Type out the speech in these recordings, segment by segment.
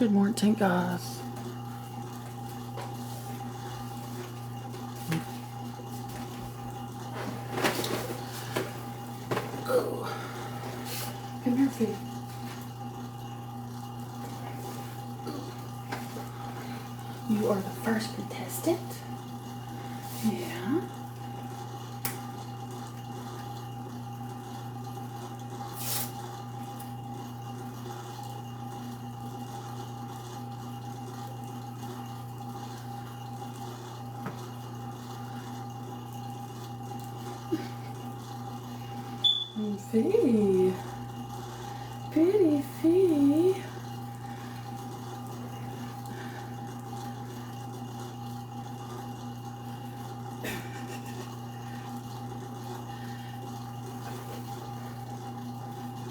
Good morning, guys. Oh. Come here, Fee. You are the first contestant. Yeah. Fee. Pretty Fee.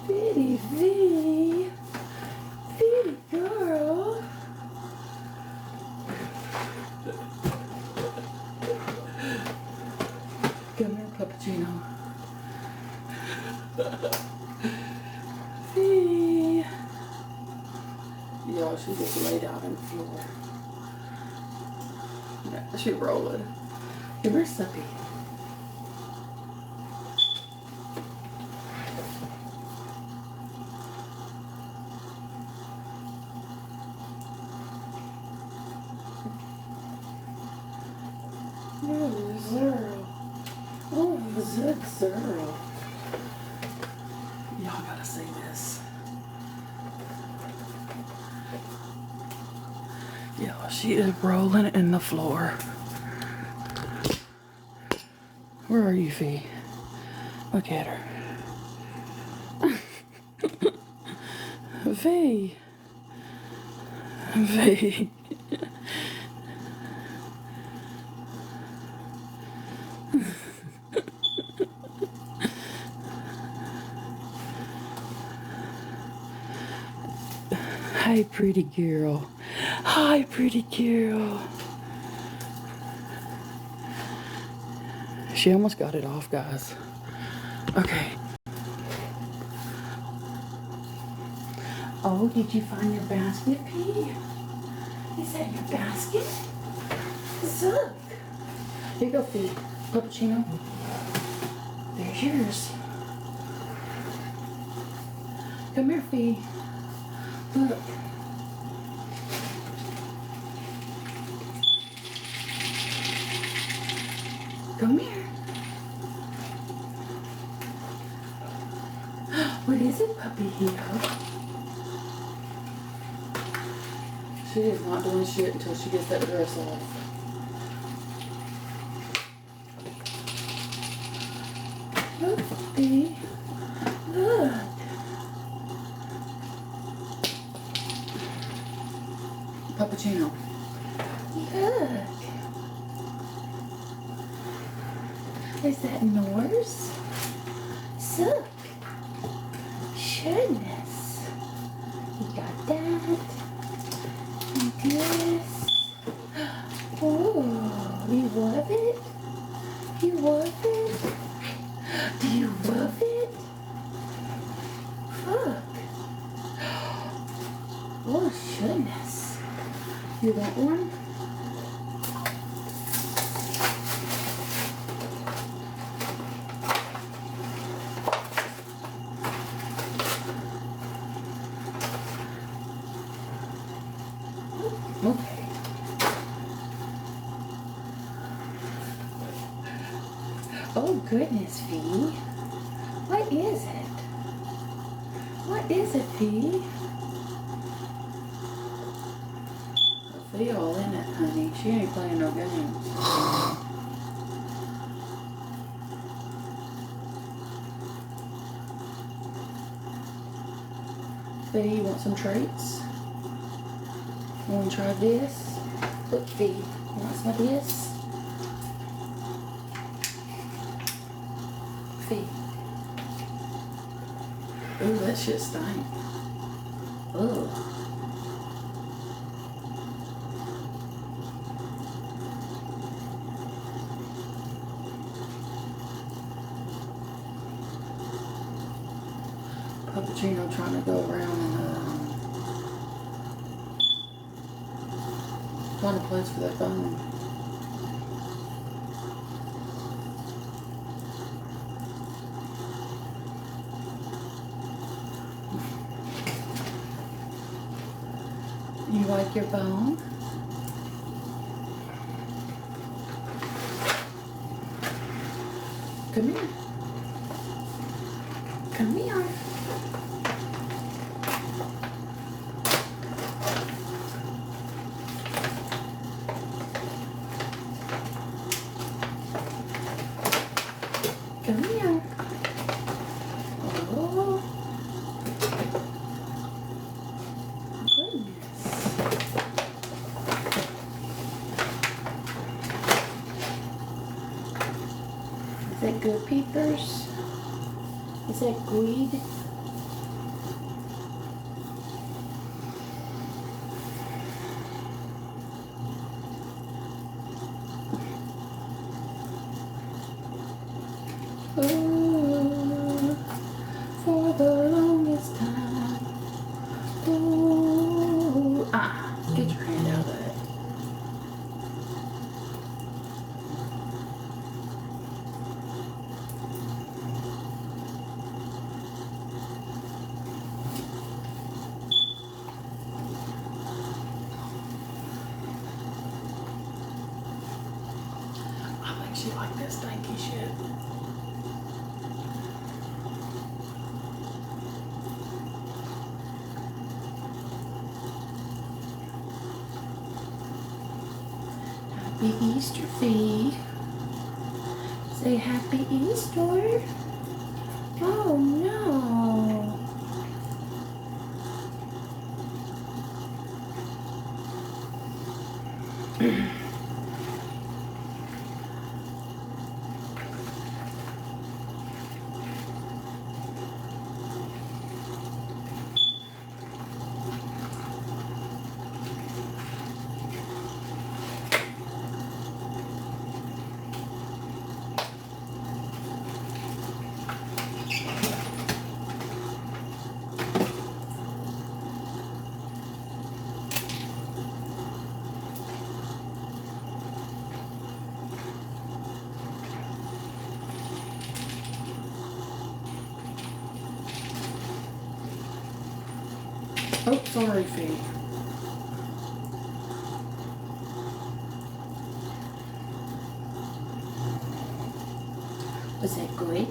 Pretty Fee. Pretty girl. Come here, Puppuccino. Fee. Y'all, she just laid out on the floor. Yeah, she rolling. Give her suppy. Oh, Zero. Oh, Zero. Y'all gotta see this. Y'all, she is rolling in the floor. Where are you, Fee? Look at her. Fee. Fee. Hi, pretty girl. Hi, pretty girl. She almost got it off, guys. Okay. Oh, did you find your basket, Pete? Is that your basket? Look. Here you go, Pete. Puppuccino. There's yours. Come here, Fee. Look. Come here. What is it, puppy hero? She is not doing shit until she gets that dress off. Look, puppy. Look. Puppuccino. Look. Is that Norse? Look. Goodness. You got that. And this. Oh, you love it? You love it? Do you love it? Look. Oh, goodness. You want one? Okay. Oh, goodness, Fee. What is it? What is it, Fee? Fee all in it, honey. She ain't playing no games. Fee, you want some treats? You want to try this? Look, Fee, you want some of this? Fee. Ooh, that shit stank. Ugh. Puppuccino trying to go around and Find a place for that bone. You like your bone? Come here. Come here. Come here. Oh. Goodness. Is that good, peepers? Is that good? Oh, for the longest time. Oh, get your hand out of that. I think she liked that stinky shit. Happy Easter, Fee. Say Happy Easter. Oh no. Oh, sorry, Fee. Was that good?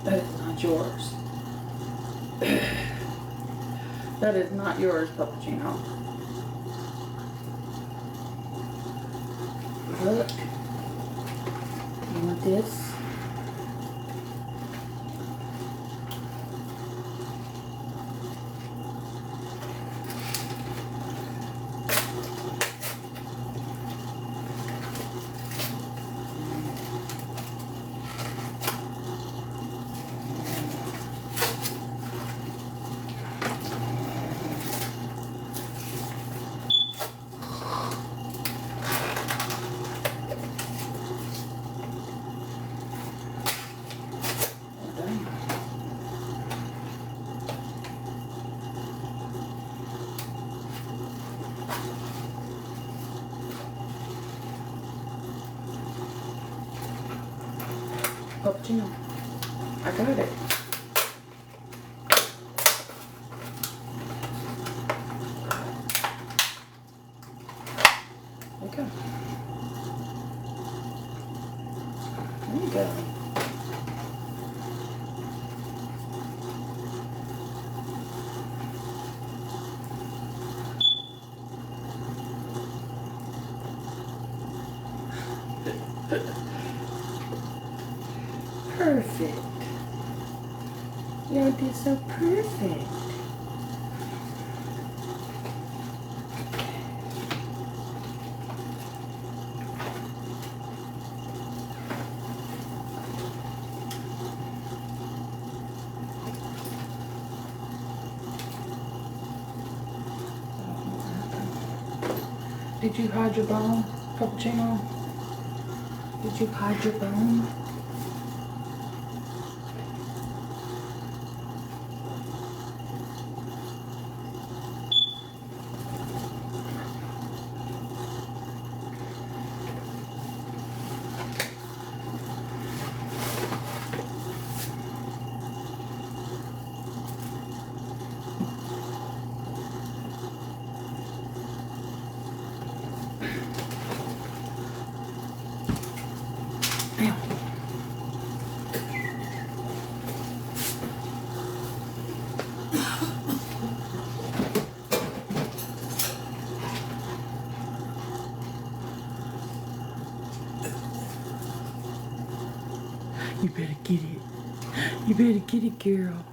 That is not yours. That is not yours, Puppuccino. Look. You want this? Puppuccino. I got it. Okay. There you go. Perfect. You did so perfect. Did you hide your bone, Cappuccino? Did you hide your bone? You better get it. You better get it, girl.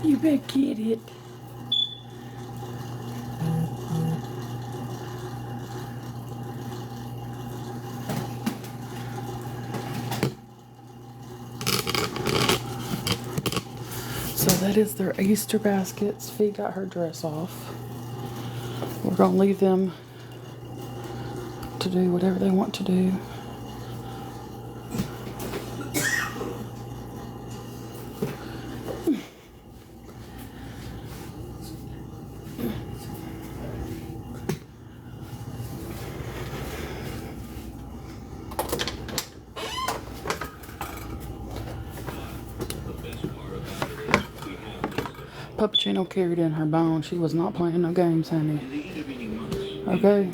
You better get it. So that is their Easter baskets. Fee got her dress off. We're gonna leave them to do whatever they want to do. Puppuccino carried in her bone. She was not playing no games, honey. Okay.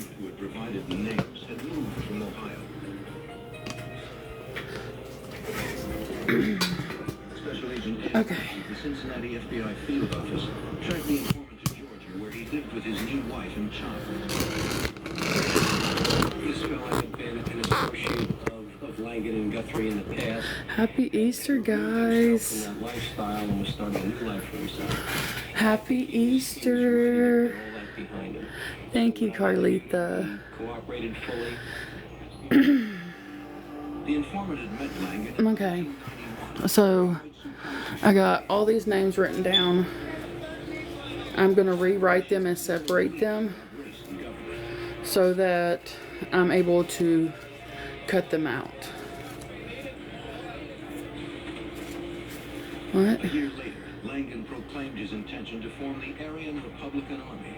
Okay. The Cincinnati FBI field office tracked the informant to Georgia, where he lived with his new wife and child. This fellow had been an associate of Langan and Guthrie in the past. Happy Easter, guys. From that lifestyle and was starting a new life for himself. Happy Easter. All that behind him. Thank you, Carlita. He cooperated fully. The informant had met Langan. Okay. So, I got all these names written down. I'm going to rewrite them and separate them so that I'm able to cut them out. What? A year later, Langan proclaimed his intention to form the Aryan Republican Army.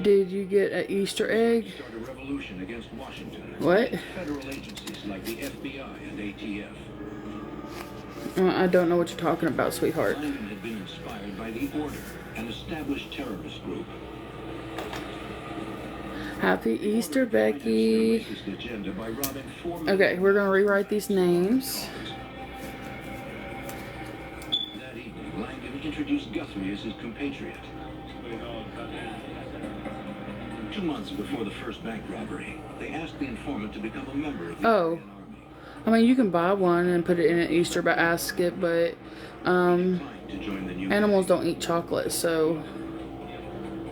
Did you get an Easter egg? Start a revolution against Washington. What? Federal agencies like the FBI and ATF. I don't know what you're talking about, sweetheart. Langan had been inspired by the Order, an established terrorist group. Happy Easter, Becky. Okay, we're going to rewrite these names. That evening, Langan introduced Guthrie as his compatriot. 2 months before the first bank robbery, they asked the informant to become a member of the Aryan Army. I mean, you can buy one and put it in an Easter basket, but animals don't eat chocolate, so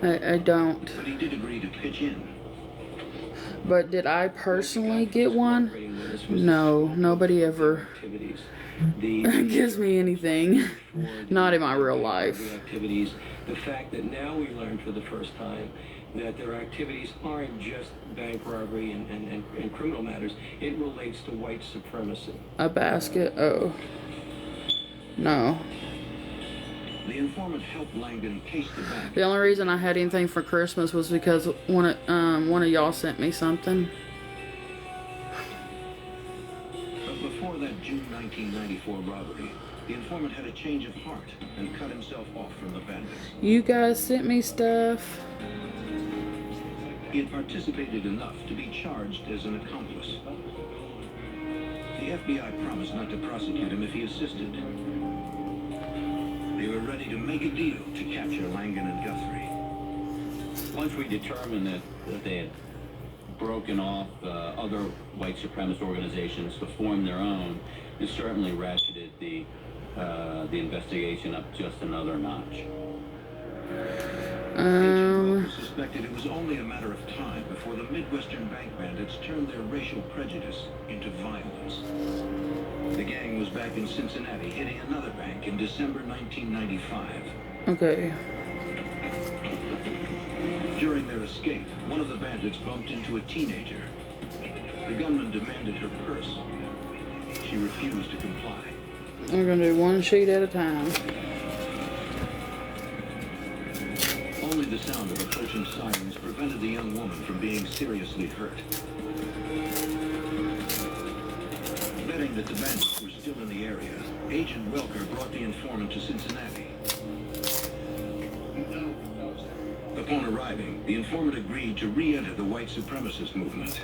I don't. But he did agree to pitch in. But did I personally get one? No, nobody ever gives me anything. Not in my real life. Activities. The fact that now we learned for the first time that their activities aren't just bank robbery and criminal matters. It relates to white supremacy. A basket? Oh. No. The informant helped Langan case the bank. The only reason I had anything for Christmas was because one of y'all sent me something. But before that June 1994 robbery, the informant had a change of heart and cut himself off from the bandits. You guys sent me stuff. He had participated enough to be charged as an accomplice. The FBI promised not to prosecute him if he assisted. They were ready to make a deal to capture Langan and Guthrie. Once we determined that they had broken off other white supremacist organizations to form their own, it certainly ratcheted the investigation up just another notch. Suspected it was only a matter of time before the Midwestern bank bandits turned their racial prejudice into violence. The gang was back in Cincinnati, hitting another bank in December 1995. Okay. During their escape, one of the bandits bumped into a teenager. The gunman demanded her purse. She refused to comply. We're gonna do one sheet at a time. Only the sound of approaching sirens prevented the young woman from being seriously hurt. Betting that the bandits were still in the area, Agent Welker brought the informant to Cincinnati. Upon arriving, the informant agreed to re-enter the white supremacist movement.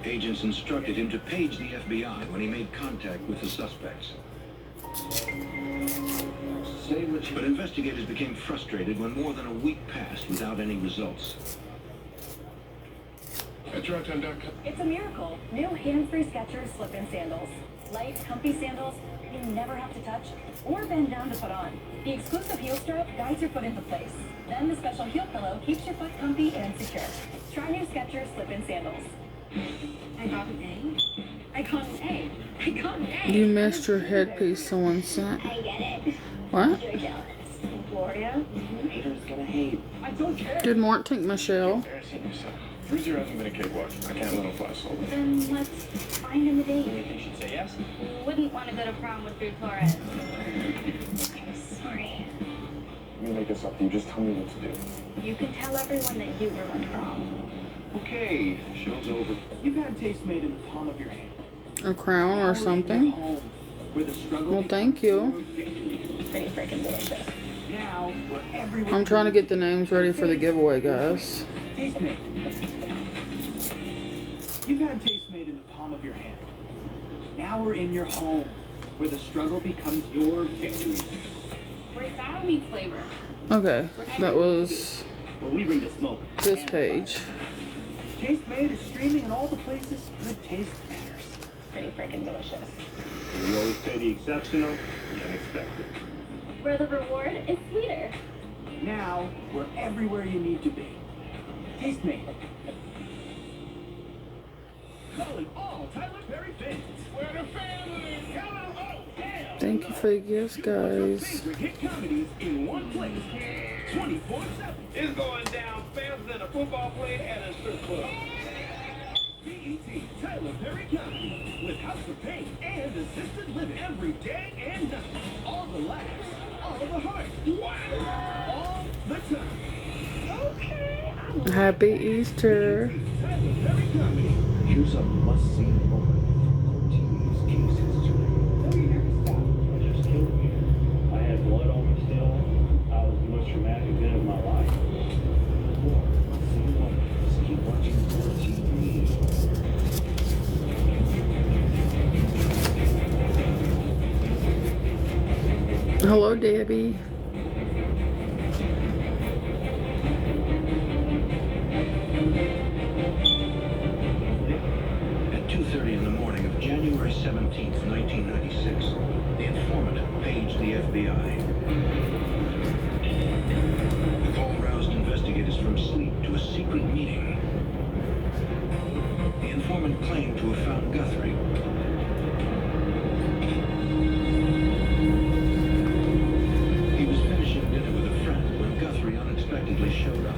Agents instructed him to page the FBI when he made contact with the suspects. But investigators became frustrated when more than a week passed without any results. It's a miracle. New hands-free Skechers slip-in sandals. Light, comfy sandals you never have to touch or bend down to put on. The exclusive heel strap guides your foot into place. Then the special heel pillow keeps your foot comfy and secure. Try new Skechers slip-in sandals. I got an A. I got an A. I got an A. You missed your headpiece someone sent. I get it. What? You're jealous. Gloria? Haters gonna hate. I don't care. Good morning, Michelle. Embarrassing yourself. Bruiser hasn't been a cakewalk. I can't let him fly solo. Then let's find him a date. You think she'd say yes? Wouldn't want to go to prom with food Flores. I'm sorry. I'm gonna make this up to you. Just tell me what to do. You can tell everyone that you were on prom. Okay, show's over. You've had taste made in the palm of your hand. A crown or something? Where the struggle Well, thank you. Pretty freaking delicious. now we're everywhere. I'm trying to get the names ready for the giveaway, guys. Taste made. You've had taste made in the palm of your hand. Now we're in your home, where the struggle becomes your victory. Where's that meat flavor? Okay, that was Well, we bring the smoke. this page. Taste Made is streaming in all the places good taste matters. Pretty freaking delicious. We always say the exceptional, the unexpected. Where the reward is sweeter. Now we're everywhere you need to be. Taste Made. Calling all Tyler Perry fans. We're the family. Hello, oh, damn. Thank you for the gifts, guys. Favorite hit comedies in one place. 24/7. It's going down faster than a football player at a strip club. BET Tyler Perry Comedy with House of Pain and Assisted Living every day and night. All the laughs, all the heart. Wow. All the time. Okay. Happy Easter. Tyler Perry Comedy. Here's a must-see moment from TV's case history. I just killed me. I had blood on me still. I was the most traumatic event of my life. More. See what? Keep watching more TV. Hello, Debbie. At 2:30 in the morning of January 17th, 1996, the informant paged the FBI. The call roused investigators from sleep to a secret meeting. The informant claimed to have found Guthrie. He was finishing dinner with a friend when Guthrie unexpectedly showed up.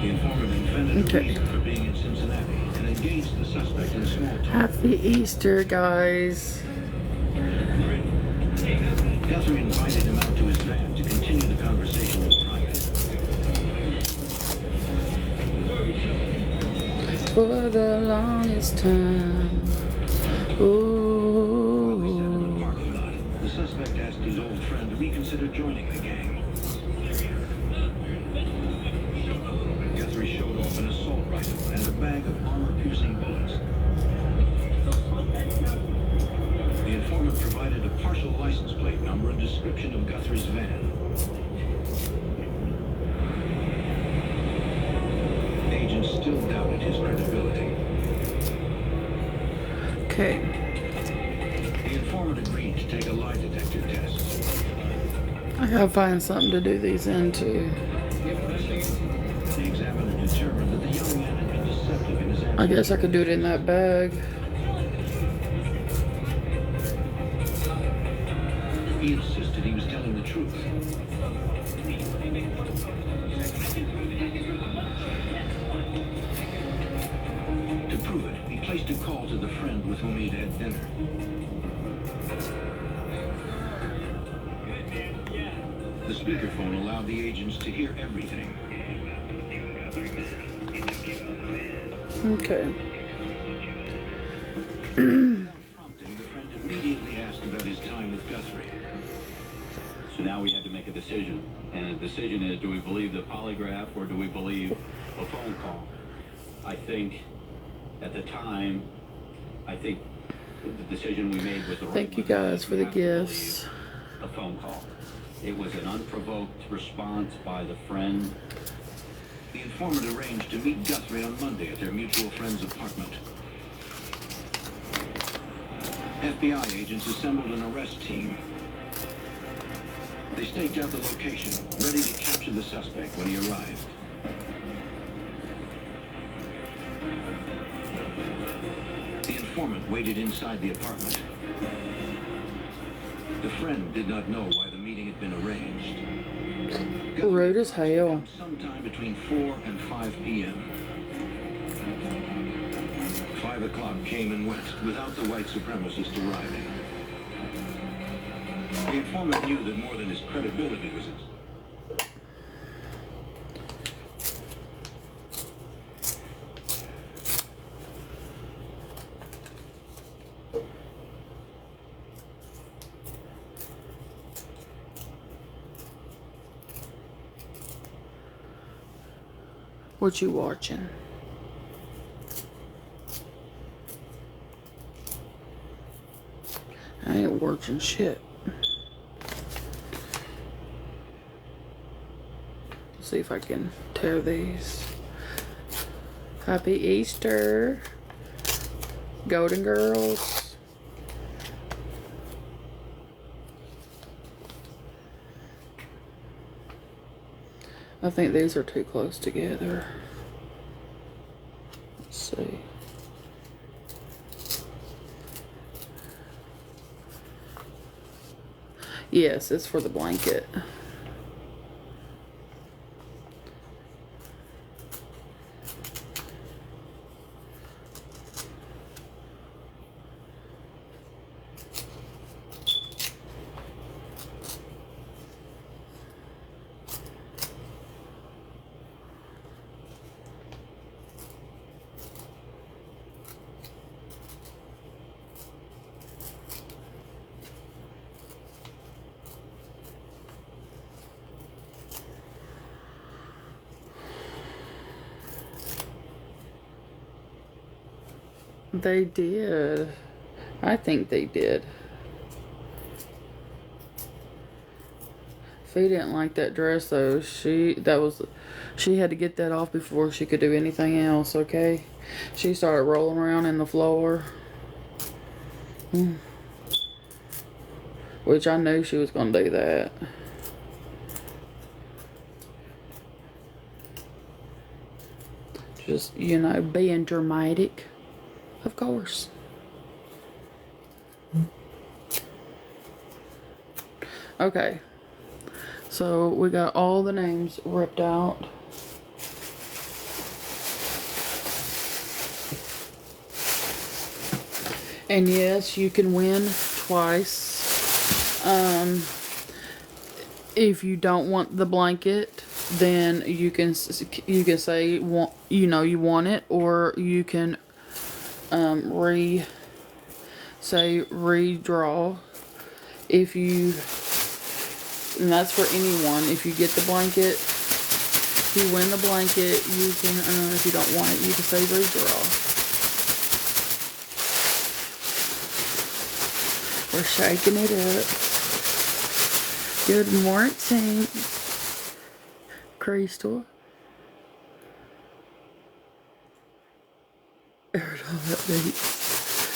The informant invented a reason for being in Cincinnati and engaged the suspect in small talk. Happy Easter, guys. Guthrie invited him out to his van to continue the conversation in private. For the longest time. While they sat in the Ooh. parking lot, the suspect asked his old friend to reconsider joining the gang. Guthrie showed off an assault rifle and a bag of armor-piercing bullets. The informant provided a partial license plate number and description of Guthrie's van. ruined his credibility. Okay. The informant agreed to take a lie detector test. I gotta find something to do these into. The examiner determined that the young man had been deceptive in his answers. I guess I could do it in that bag. He insisted he was telling the truth. To prove it, he placed a call to the friend with whom he'd had dinner. The speakerphone allowed the agents to hear everything. Okay. Prompting, the friend immediately asked about his time with Guthrie. So now we have to make a decision. And the decision is, do we believe the polygraph or do we believe a phone call? I think at the time, I think the decision we made was the right one. Thank you guys for the gifts. A phone call. It was an unprovoked response by the friend. The informant arranged to meet Guthrie on Monday at their mutual friend's apartment. FBI agents assembled an arrest team. They staked out the location, ready to capture the suspect when he arrived. The informant waited inside the apartment. The friend did not know why the meeting had been arranged. Rude as hell. Sometime between 4 and 5 p.m. 5 o'clock came and went without the white supremacist arriving. The informant knew that more than his credibility was at What you watching? I ain't watching shit. See if I can tear these. Happy Easter, Golden Girls. I think these are too close together. Let's see. Yes, it's for the blanket. They did. I think they did. Fee didn't like that dress though. She had to get that off before she could do anything else, okay? She started rolling around in the floor. Which I knew she was gonna do that. Just, you know, being dramatic. Of course. Okay. So we got all the names ripped out. And yes, you can win twice. If you don't want the blanket, then you can say you want it, or you can redraw. If you, and that's for anyone. If you get the blanket, if you win the blanket, you can, if you don't want it, you can say redraw. We're shaking it up. Good morning, Crystal.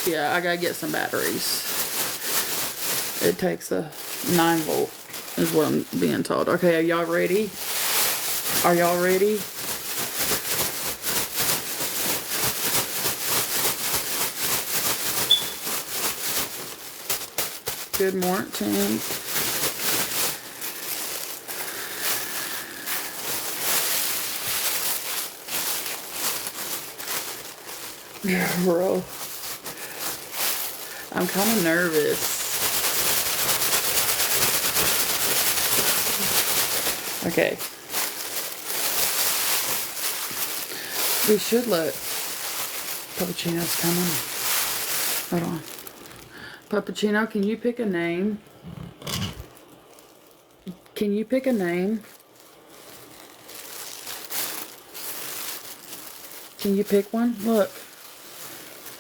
Yeah, I gotta get some batteries. It takes a 9-volt, is what I'm being told. Okay, are y'all ready? Are y'all ready? Good morning. Yeah, bro. I'm kind of nervous. Okay. We should let Puppuccino's coming. Hold on. Puppuccino, can you pick a name? Can you pick a name? Can you pick one? Look.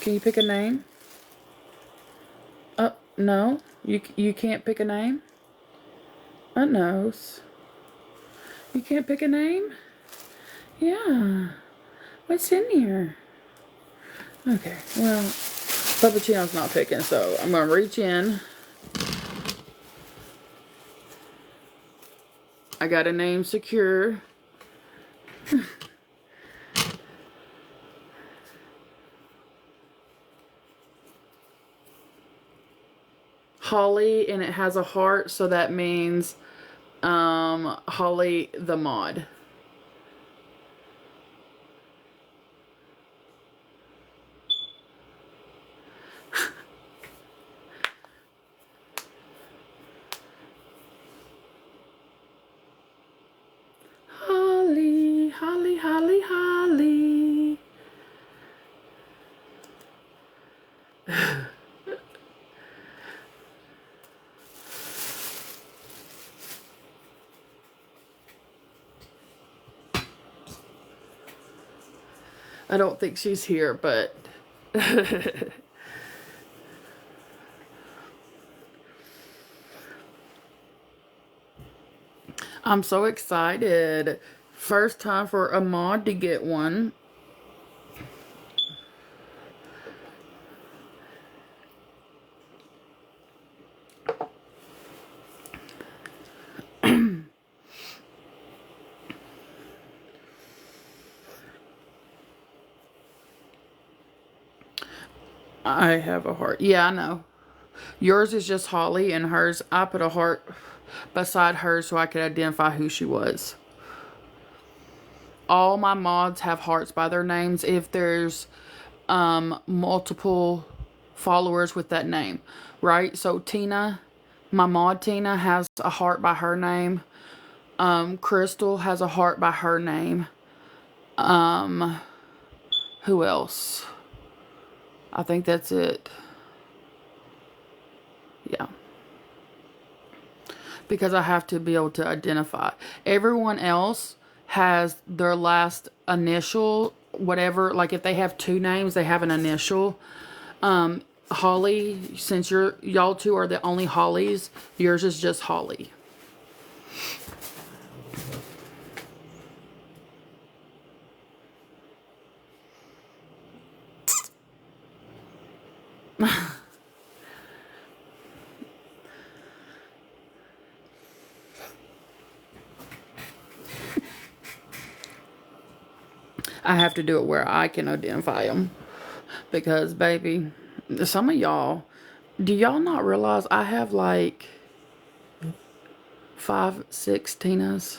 Can you pick a name? No. You can't pick a name? Nose. You can't pick a name? Yeah. What's in here? Okay, well, Puppuccino's not picking, so I'm going to reach in. I got a name secure. Holly, and it has a heart, so that means Holly the mod. Holly, Holly, Holly, Holly. I don't think she's here, but I'm so excited. First time for a mod to get one. I have a heart. Yeah, I know. Yours is just Holly, and hers, I put a heart beside hers so I could identify who she was. All my mods have hearts by their names if there's multiple followers with that name, right? So Tina, my mod Tina, has a heart by her name. Crystal has a heart by her name. Who else? I think that's it. Yeah. Because I have to be able to identify. Everyone else has their last initial, whatever. Like if they have two names, they have an initial. Holly, since y'all two are the only Hollies, yours is just Holly. I have to do it where I can identify them. Because, baby, some of y'all, do y'all not realize I have like 5, 6 Tinas?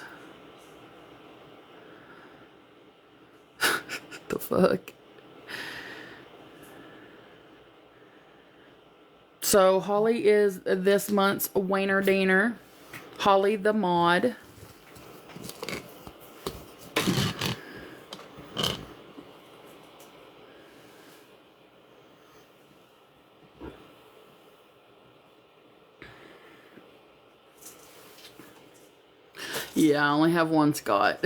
The fuck? So, Holly is this month's Wiener Diener. Holly the mod. Yeah, I only have one Scott.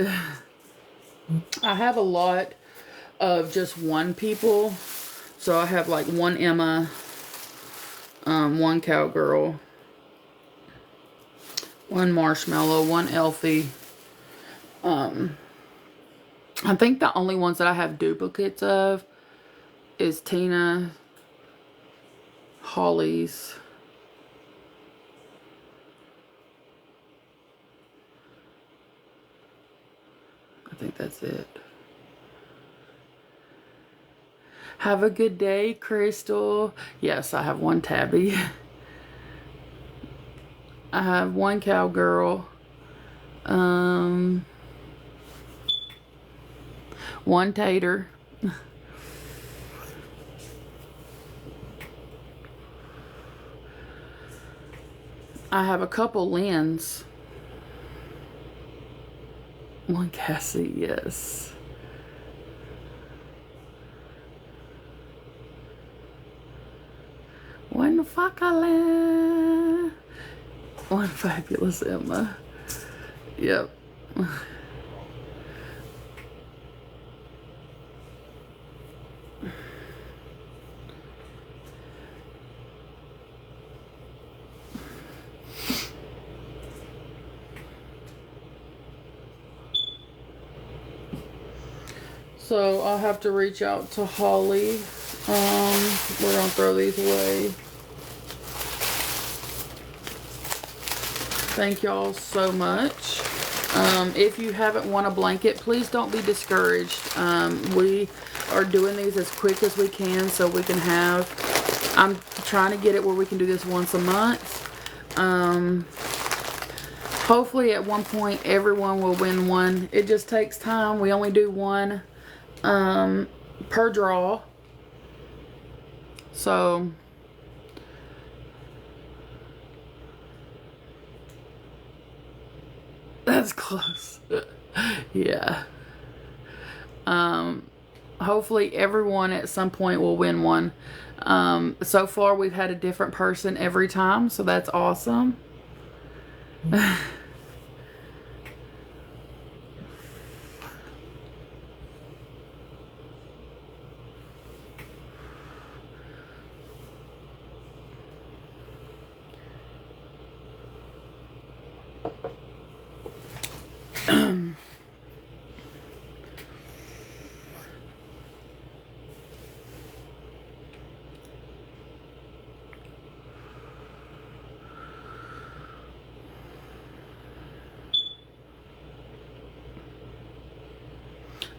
I have a lot of just one people. So I have like one Emma, one Cowgirl, one Marshmallow, one Elfie. I think the only ones that I have duplicates of is Tina, Holly's, I think that's it. Have a good day, Crystal. Yes, I have one Tabby. I have one Cowgirl. One Tater. I have a couple Lyns. One Cassie, yes. One Fakala. One Fabulous Emma. Yep. So I'll have to reach out to Holly. We're gonna throw these away. Thank y'all so much. If you haven't won a blanket, please don't be discouraged. We are doing these as quick as we can so we can have, I'm trying to get it where we can do this once a month. Hopefully at one point everyone will win one. It just takes time. We only do one per draw. So that's close. Yeah. Hopefully everyone at some point will win one. So far we've had a different person every time, so that's awesome.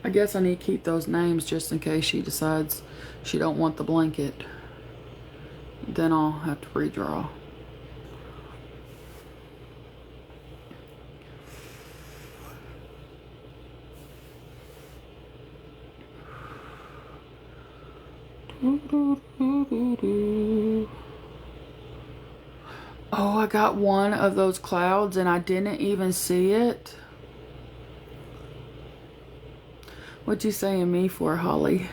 I guess I need to keep those names just in case she decides she don't want the blanket. Then I'll have to redraw. Oh, I got one of those clouds and I didn't even see it. What you saying me for, Holly?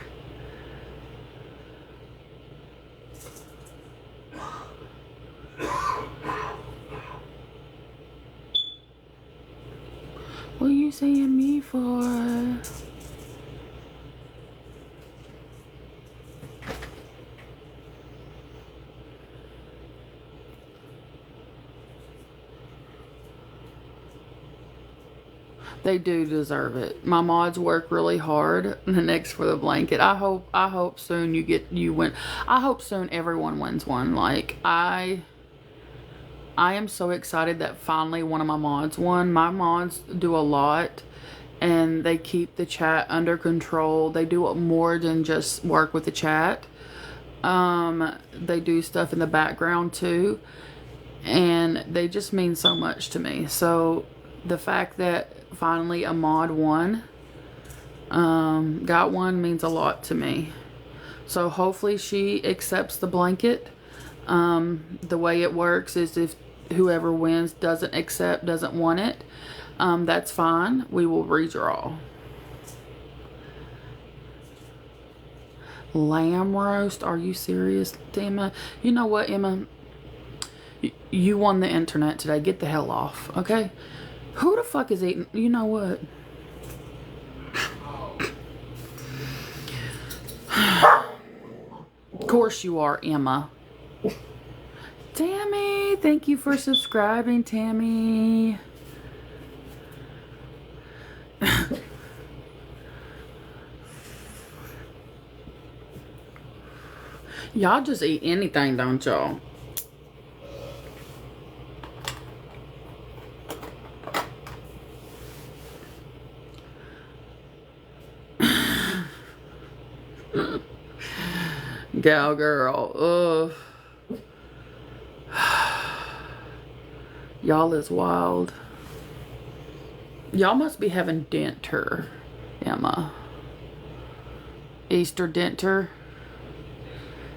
What you saying me for? They do deserve it. My mods work really hard. The next for the blanket. I hope soon you win. I hope soon everyone wins one. Like I am so excited that finally one of my mods won. My mods do a lot and they keep the chat under control. They do more than just work with the chat. They do stuff in the background too. And they just mean so much to me. So the fact that finally a mod won, got one, means a lot to me. So hopefully she accepts the blanket. The way it works is if whoever wins doesn't want it, that's fine. We will redraw. Lamb roast? Are you serious, Emma? You know what, Emma? You won the internet today. Get the hell off, okay? Who the fuck is eating? You know what? Of course you are, Emma. Tammy, thank you for subscribing, Tammy. Y'all just eat anything, don't y'all? Gal girl. Ugh. Y'all is wild. Y'all must be having dinner, Emma. Easter dinner.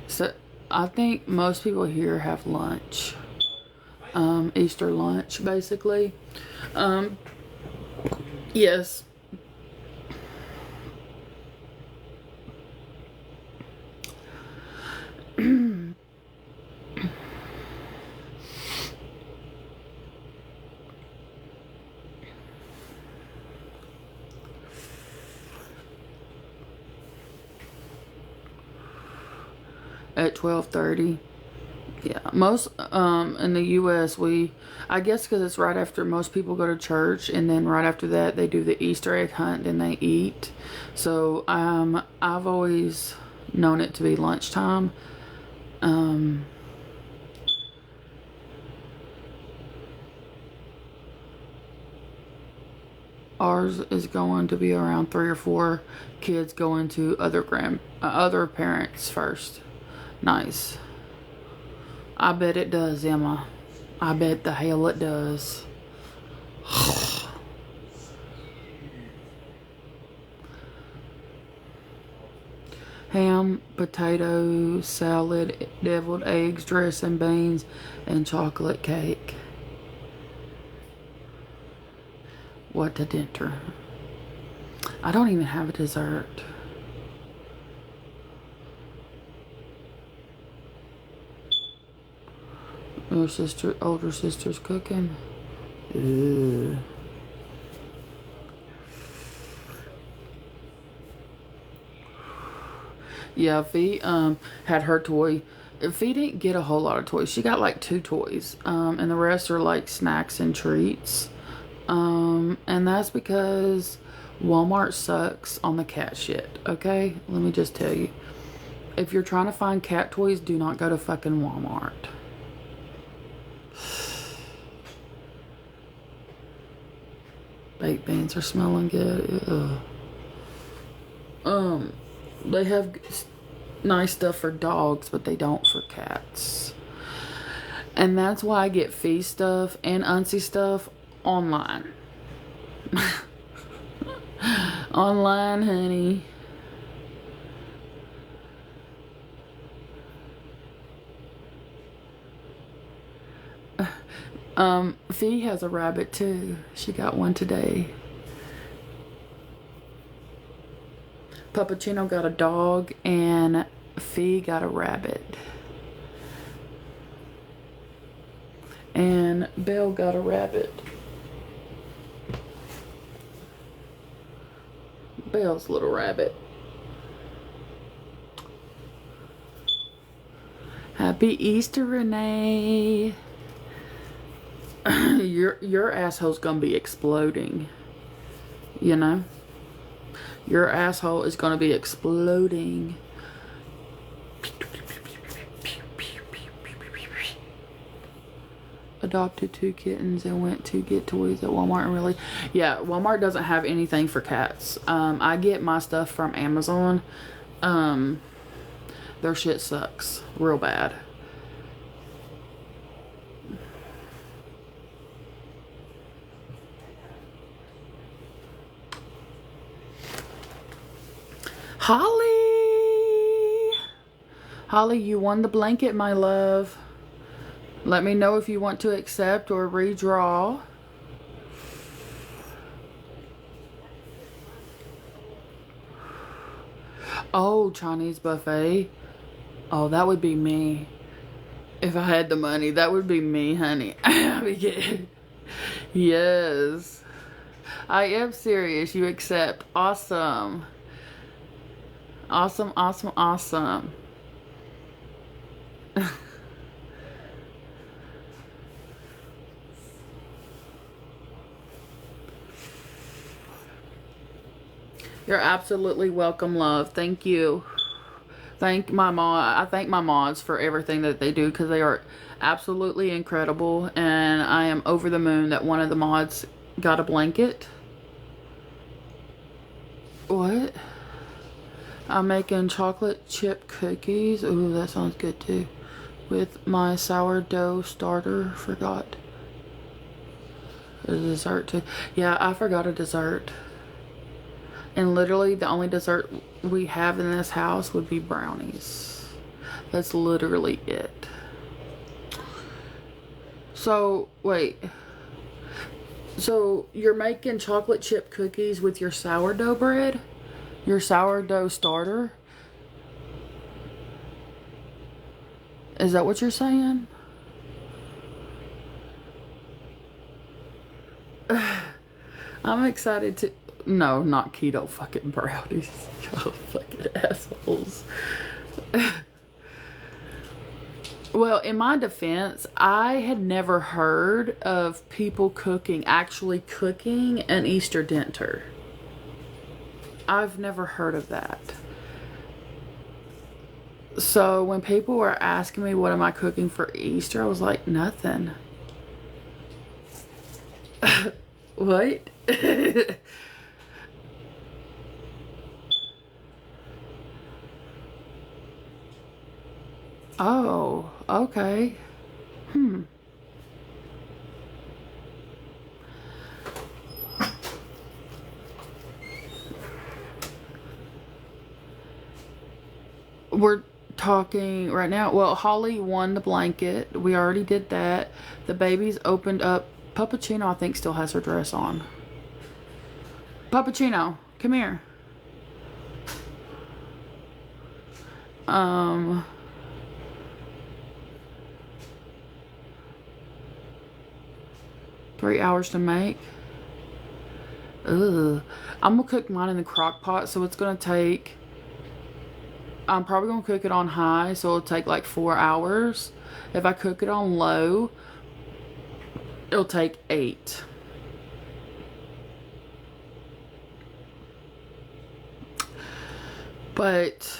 So I think most people here have lunch. Easter lunch, basically. Yes. At 12:30. Yeah, most in the US, I guess because it's right after most people go to church, and then right after that they do the Easter egg hunt, and they eat. So I've always known it to be lunchtime. Ours is going to be around 3 or 4 kids going to other parents first. Nice. I bet it does, Emma. I bet the hell it does. Ham, potato, salad, deviled eggs, dressing, beans, and chocolate cake. What a dinner. I don't even have a dessert. Your older sister's cooking. Ew. Yeah, Fee had her toy. Fee didn't get a whole lot of toys. She got like 2 toys. And the rest are like snacks and treats. And that's because Walmart sucks on the cat shit. Okay? Let me just tell you. If you're trying to find cat toys, do not go to fucking Walmart. Baked beans are smelling good. Ugh. They have nice stuff for dogs, but they don't for cats. And that's why I get Fee stuff and Unsy stuff online. Online, honey. Fee has a rabbit too. She got one today. Puppuccino got a dog and Fee got a rabbit. And Belle got a rabbit. Belle's little rabbit. Happy Easter, Renee. Your asshole's gonna be exploding. You know? Your asshole is gonna be exploding. Adopted 2 kittens and went to get toys at Walmart. And really, yeah, Walmart doesn't have anything for cats. I get my stuff from Amazon. Their shit sucks real bad. Holly, you won the blanket, my love. Let me know if you want to accept or redraw. Oh, Chinese buffet. Oh, that would be me. If I had the money, that would be me, honey. Yes. I am serious. You accept. Awesome. Awesome, awesome, awesome. You're absolutely welcome, love. Thank you thank my mod. I thank my mods for everything that they do because they are absolutely incredible, and I am over the moon that one of the mods got a blanket. What? I'm making chocolate chip cookies. Ooh, that sounds good too. With my sourdough starter. Forgot. A dessert too. Yeah, I forgot a dessert. And literally the only dessert we have in this house would be brownies. That's literally it. So, wait. So, you're making chocolate chip cookies with your sourdough bread? Your sourdough starter? Is that what you're saying? I'm excited to... No, not keto fucking brownies. Y'all fucking assholes. Well, in my defense, I had never heard of people actually cooking an Easter dinner. I've never heard of that. So when people were asking me what am I cooking for Easter, I was like, nothing. What? Oh, okay. We're talking right now. Well, Holly won the blanket. We already did that. The baby's opened up. Puppuccino, I think, still has her dress on. Puppuccino, come here. 3 hours to make. Ugh. I'm gonna cook mine in the crock pot, so it's gonna take... I'm probably gonna cook it on high, so it'll take like 4 hours. If I cook it on low, it'll take 8. But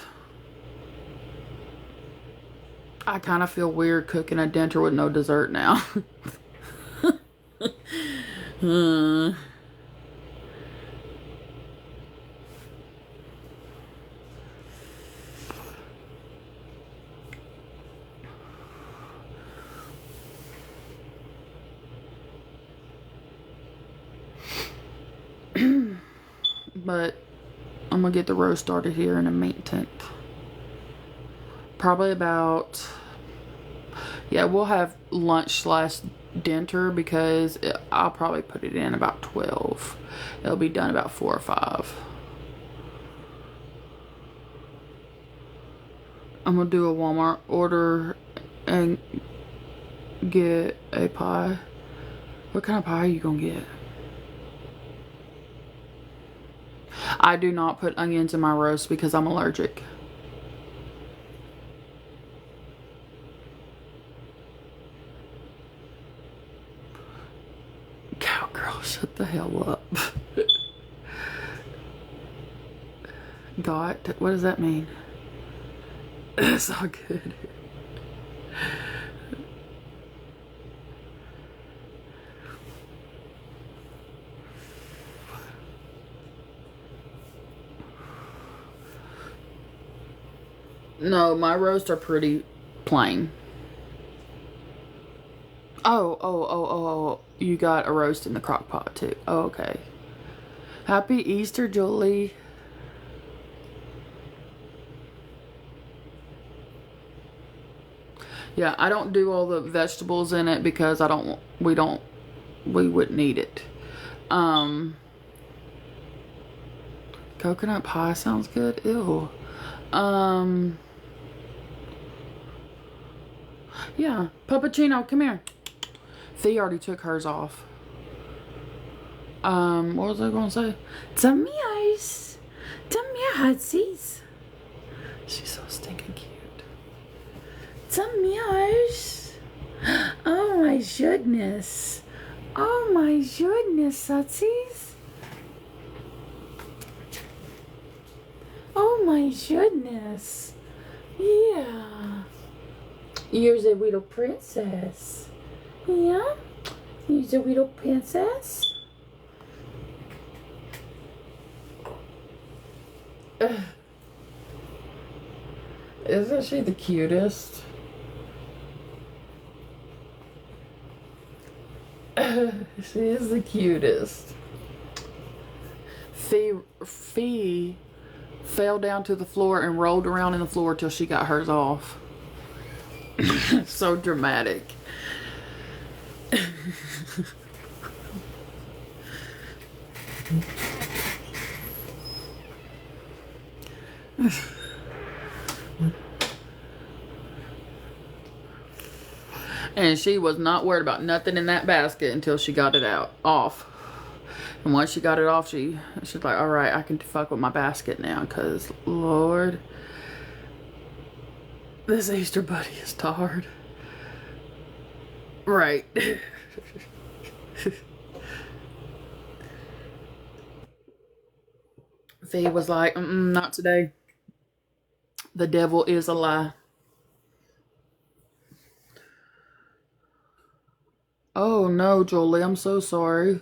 I kind of feel weird cooking a dinner with no dessert now. But I'm gonna get the roast started here in a minute. Probably about, yeah, we'll have lunch / dinner because I'll probably put it in about 12. It'll be done about 4 or 5. I'm gonna do a Walmart order and get a pie. What kind of pie are you gonna get? I do not put onions in my roast because I'm allergic. Cowgirl, shut the hell up. Dot, what does that mean? It's all good. No, my roasts are pretty plain. Oh. You got a roast in the crock pot too. Oh, okay. Happy Easter, Julie. Yeah, I don't do all the vegetables in it because we wouldn't need it. Coconut pie sounds good. Ew. Yeah, Puppuccino, come here. Thea already took hers off. What was I gonna say? Some meows. Some meowsies. She's so stinking cute. Some meows. Oh my goodness. Oh my goodness, Sutsies. Oh my goodness. Yeah. You're the little princess. Yeah? You're the little princess? Isn't she the cutest? She is the cutest. Fee fell down to the floor and rolled around in the floor till she got hers off. So dramatic. And she was not worried about nothing in that basket until she got it off. And once she got it off, she's like, all right, I can fuck with my basket now, because Lord, this Easter bunny is tired. Right. Fee was like, not today. The devil is a lie. Oh no, Jolie, I'm so sorry.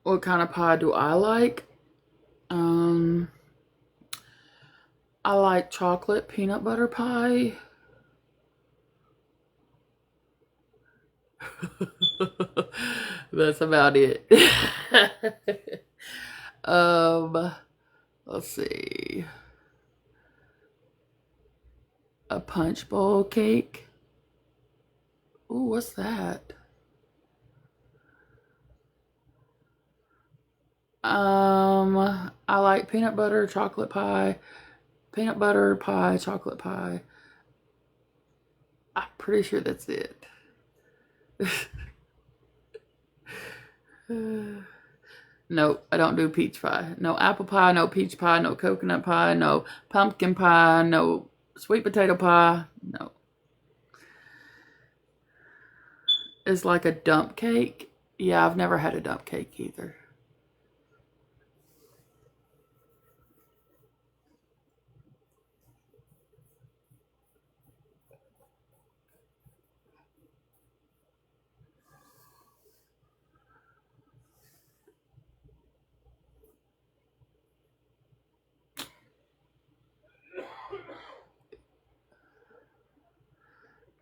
What kind of pie do I like? I like chocolate peanut butter pie. That's about it. Let's see. A punch bowl cake. Ooh, what's that? I like peanut butter chocolate pie, chocolate pie. I'm pretty sure that's it. Nope, I don't do peach pie. No apple pie, no peach pie, no coconut pie, no pumpkin pie, no sweet potato pie. No. It's like a dump cake. Yeah, I've never had a dump cake either.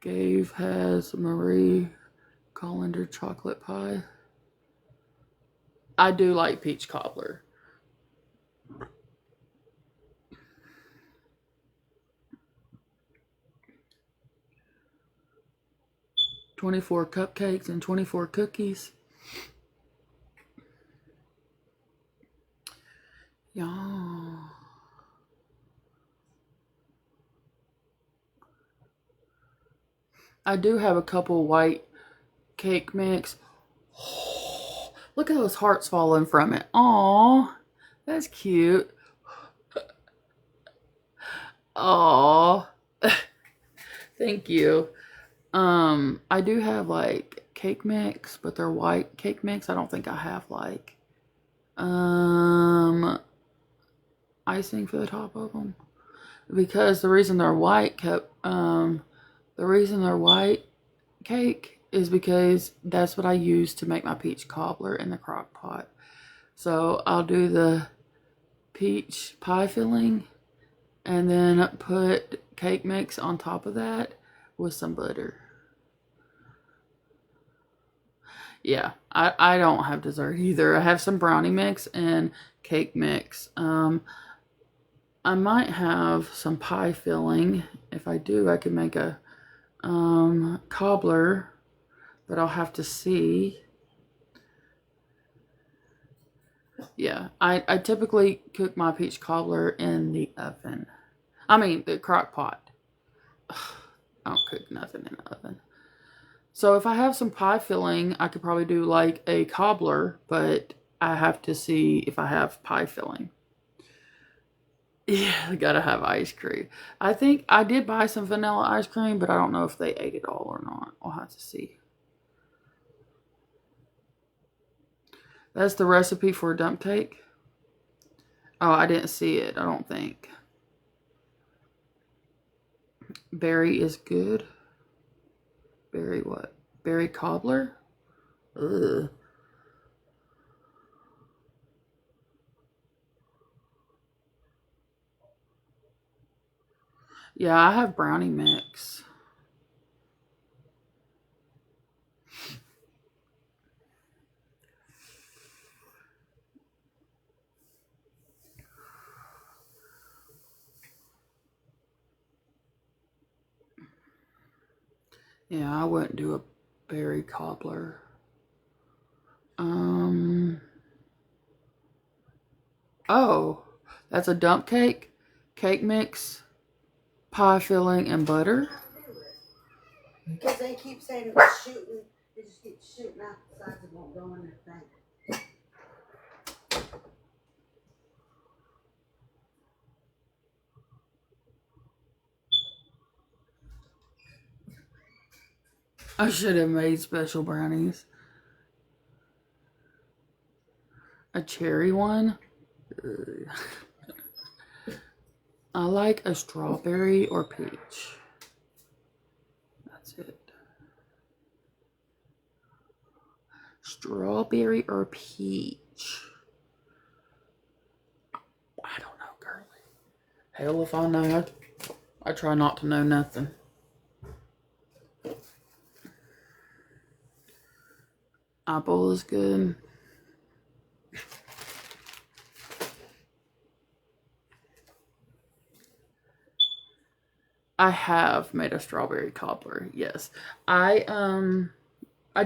Gabe has Marie Colander chocolate pie. I do like peach cobbler. $24 cupcakes and 24 cookies. Yeah. I do have a couple white cake mix. Oh, look at those hearts falling from it. Aw, that's cute. Aw. Thank you. I do have like cake mix, but they're white cake mix. I don't think I have like icing for the top of them, because the reason they're white cake is because that's what I use to make my peach cobbler in the crock pot. So I'll do the peach pie filling and then put cake mix on top of that with some butter. Yeah, I don't have dessert either. I have some brownie mix and cake mix. I might have some pie filling. If I do, I can make a cobbler, but I'll have to see. Yeah, I typically cook my peach cobbler in the oven. I mean, the crock pot. I don't cook nothing in the oven. So if I have some pie filling, I could probably do like a cobbler, but I have to see if I have pie filling. Yeah, I gotta have ice cream. I think I did buy some vanilla ice cream, but I don't know if they ate it all or not. I'll have to see. That's the recipe for a dump cake. Oh, I didn't see it, I don't think. Berry is good. Berry what? Berry cobbler? Ugh. Yeah, I have brownie mix. Yeah, I wouldn't do a berry cobbler. Oh, that's a dump cake, cake mix, pie filling, and butter. Because they keep saying it was shooting, they just keep shooting out the sides and won't go in their thing. I should have made special brownies. A cherry one. I like a strawberry or peach. That's it. Strawberry or peach. I don't know, girlie. Hell if I know. I try not to know nothing. Apple is good. I have made a strawberry cobbler, yes. I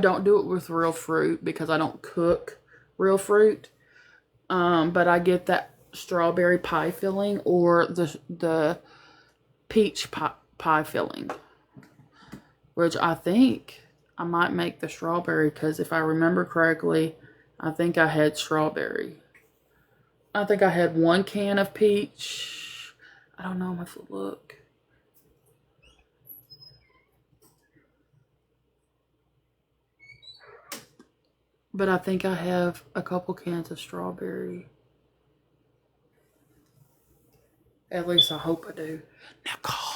don't do it with real fruit because I don't cook real fruit. But I get that strawberry pie filling or the peach pie filling, which I think I might make the strawberry because if I remember correctly, I think I had strawberry. I think I had 1 can of peach. I don't know, I'm gonna have to look. But I think I have a couple cans of strawberry. At least I hope I do. Nicole.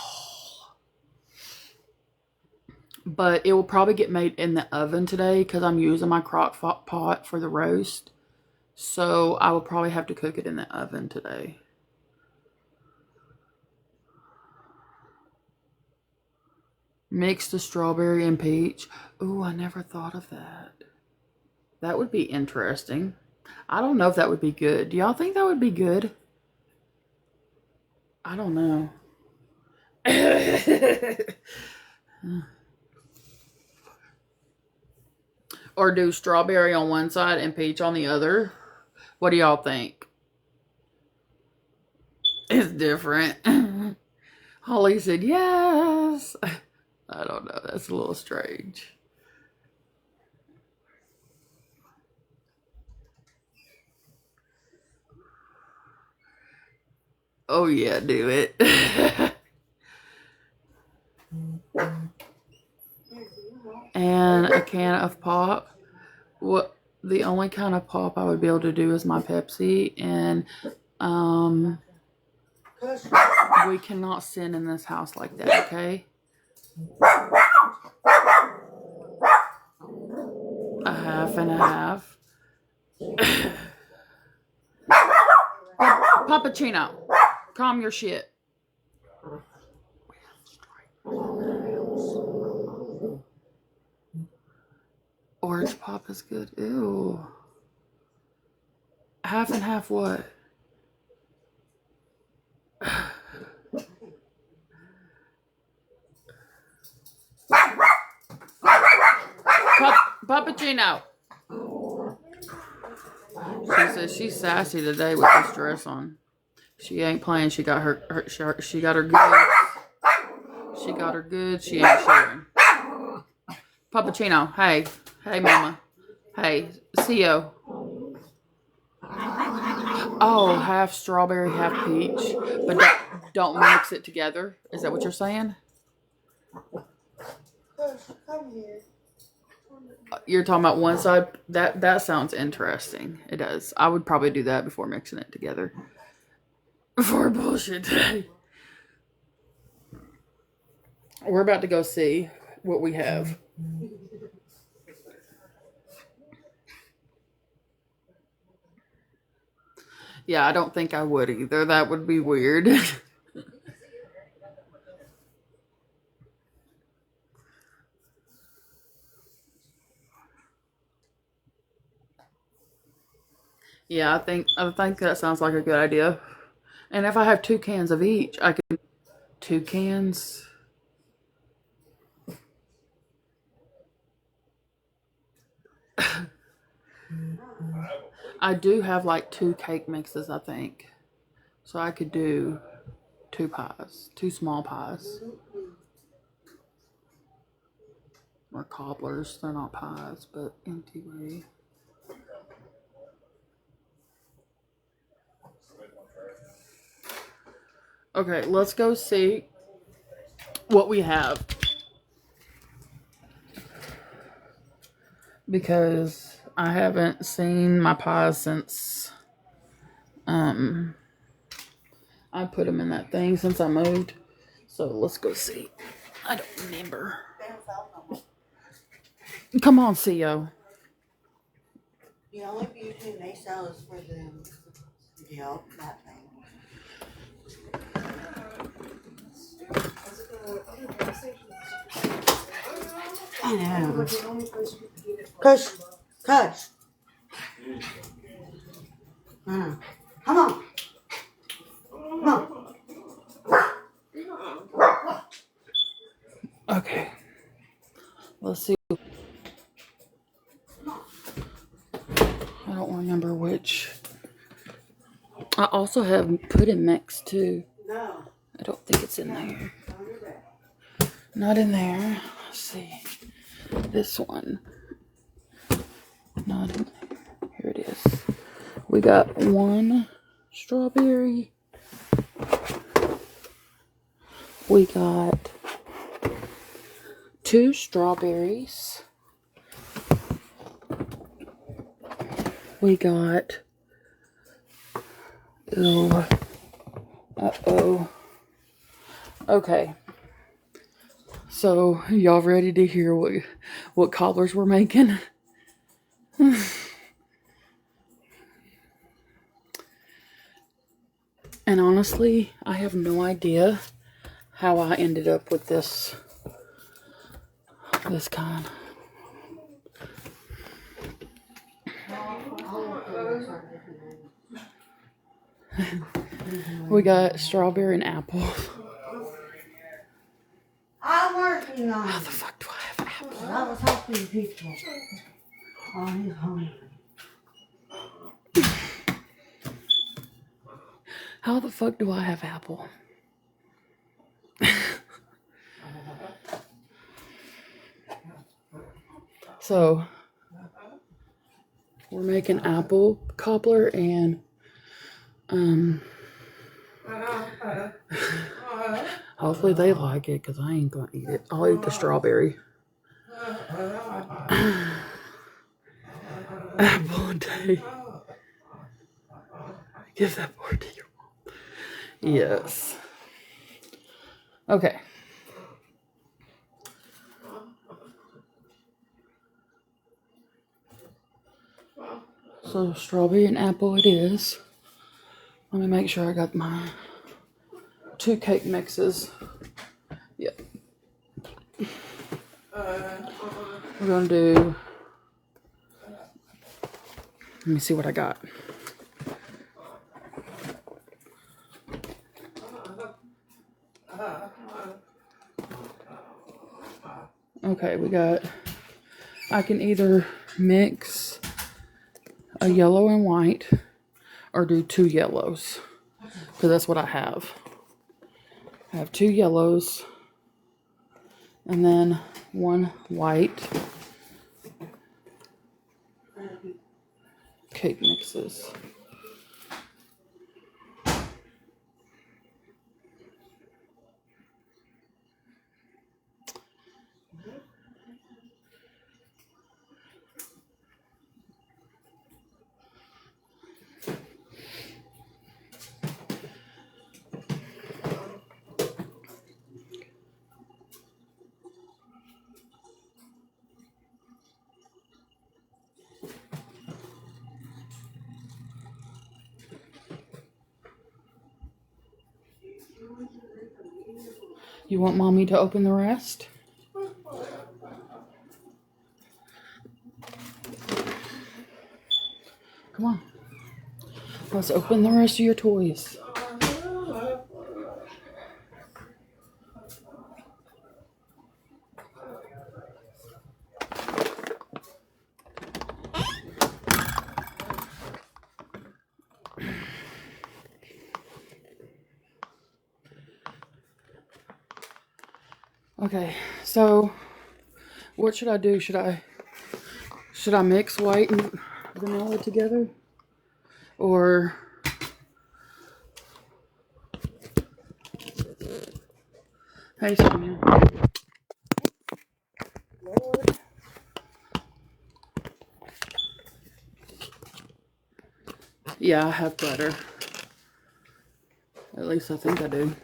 But it will probably get made in the oven today because I'm using my crock pot for the roast. So I will probably have to cook it in the oven today. Mix the strawberry and peach. Ooh, I never thought of that. That would be interesting. I don't know if that would be good. Do y'all think that would be good? I don't know. Or do strawberry on one side and peach on the other? What do y'all think? It's different. Holly said yes. I don't know. That's a little strange. Oh yeah, do it. And a can of pop. What the only kind of pop I would be able to do is my Pepsi, and we cannot sin in this house like that, okay? A half and a half. Pappuccino, calm your shit. Orange pop is good. Ew. Half and half what? Pappuccino. She says she's sassy today with this dress on. She ain't playing. She got her she got her goods. She got her goods. She ain't sharing. Pappuccino. Hey. Hey, mama. Hey, CEO. Oh, half strawberry, half peach. But don't mix it together. Is that what you're saying? Come here. You're talking about one side? That sounds interesting. It does. I would probably do that before mixing it together. For bullshit day. We're about to go see what we have. Yeah, I don't think I would either. That would be weird. Yeah, I think that sounds like a good idea. And if I have 2 cans of each, I can 2 cans. I do have like 2 cake mixes, I think. So I could do 2 pies, 2 small pies. Or cobblers. They're not pies, but anyway. Okay, let's go see what we have. Because I haven't seen my pies since I put them in that thing since I moved. So let's go see. I don't remember. Come on, CEO. The only beauty they sell is for the that thing. I know. Kush. Kush. Come on. Come on. Okay. Let's see. I don't remember which. I also have pudding mix too. No. I don't think it's in there. Not in there. Let's see. This one. Not in there. Here it is. We got 1 strawberry. We got 2 strawberries. We got, uh-oh. Okay. So, y'all ready to hear what cobblers we're making? And honestly, I have no idea how I ended up with this kind. We got strawberry and apple. I'm working on How it. the fuck do I have apple? I was talking to people. Oh, he's hungry. How the fuck do I have apple? So, we're making apple cobbler and hopefully they like it because I ain't gonna eat it. I'll eat the strawberry. Apple day. Give that board to your mom. Yes. Okay. So strawberry and apple it is. Let me make sure I got my 2 cake mixes. Yep. We're gonna do. Let me see what I got. Okay, we got. I can either mix a yellow and white or do 2 yellows because that's what I have. I have 2 yellows and then 1 white cake mixes. You want mommy to open the rest? Come on. Let's open the rest of your toys. Okay, so what should I do? Should I mix white and vanilla together? Or hey, Sonia. Lord. Yeah, I have butter. At least I think I do.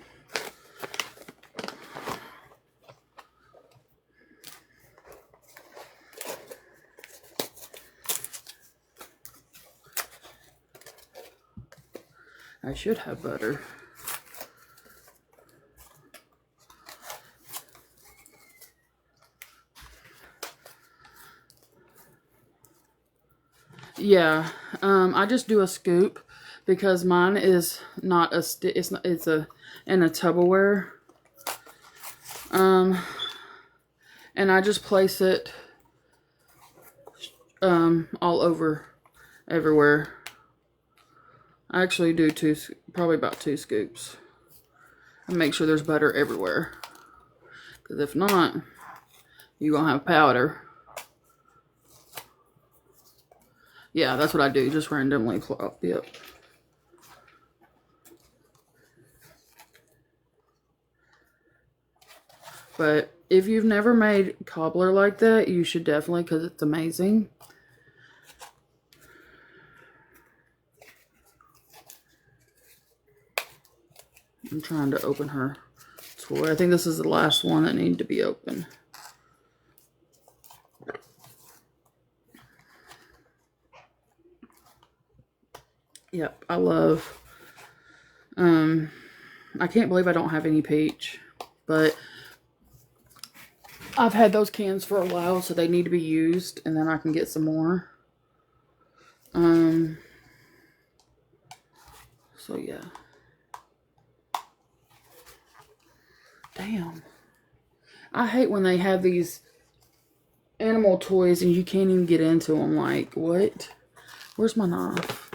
I should have butter. Yeah, I just do a scoop because mine is not a it's a in a Tupperware. And I just place it all over everywhere. I actually do probably about 2 scoops. And make sure there's butter everywhere. Because if not, you're going to have powder. Yeah, that's what I do. Just randomly plop. Yep. But if you've never made cobbler like that, you should definitely, because it's amazing. I'm trying to open her toy. I think this is the last one that needed to be open. Yep, I love, I can't believe I don't have any peach, but I've had those cans for a while, so they need to be used, and then I can get some more. So yeah. Damn. I hate when they have these animal toys and you can't even get into them. Like, what? Where's my knife?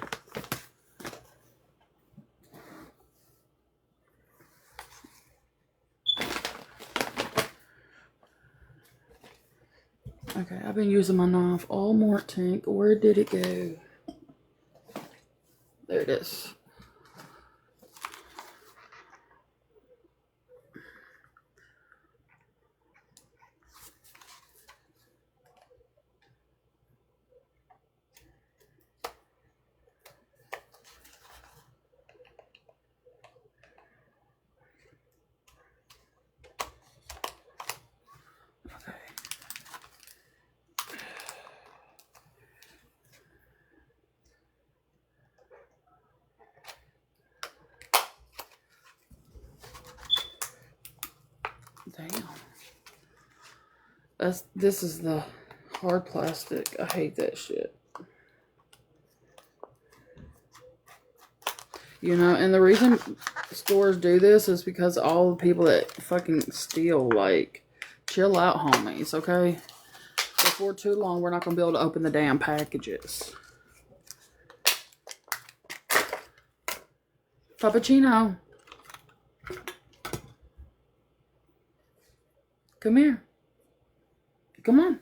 Okay, I've been using my knife all morning. Where did it go? There it is. Damn. This is the hard plastic. I hate that shit. You know, and the reason stores do this is because all the people that fucking steal, like, chill out, homies, okay? Before too long, we're not going to be able to open the damn packages. Puppuccino. Come here. Come on.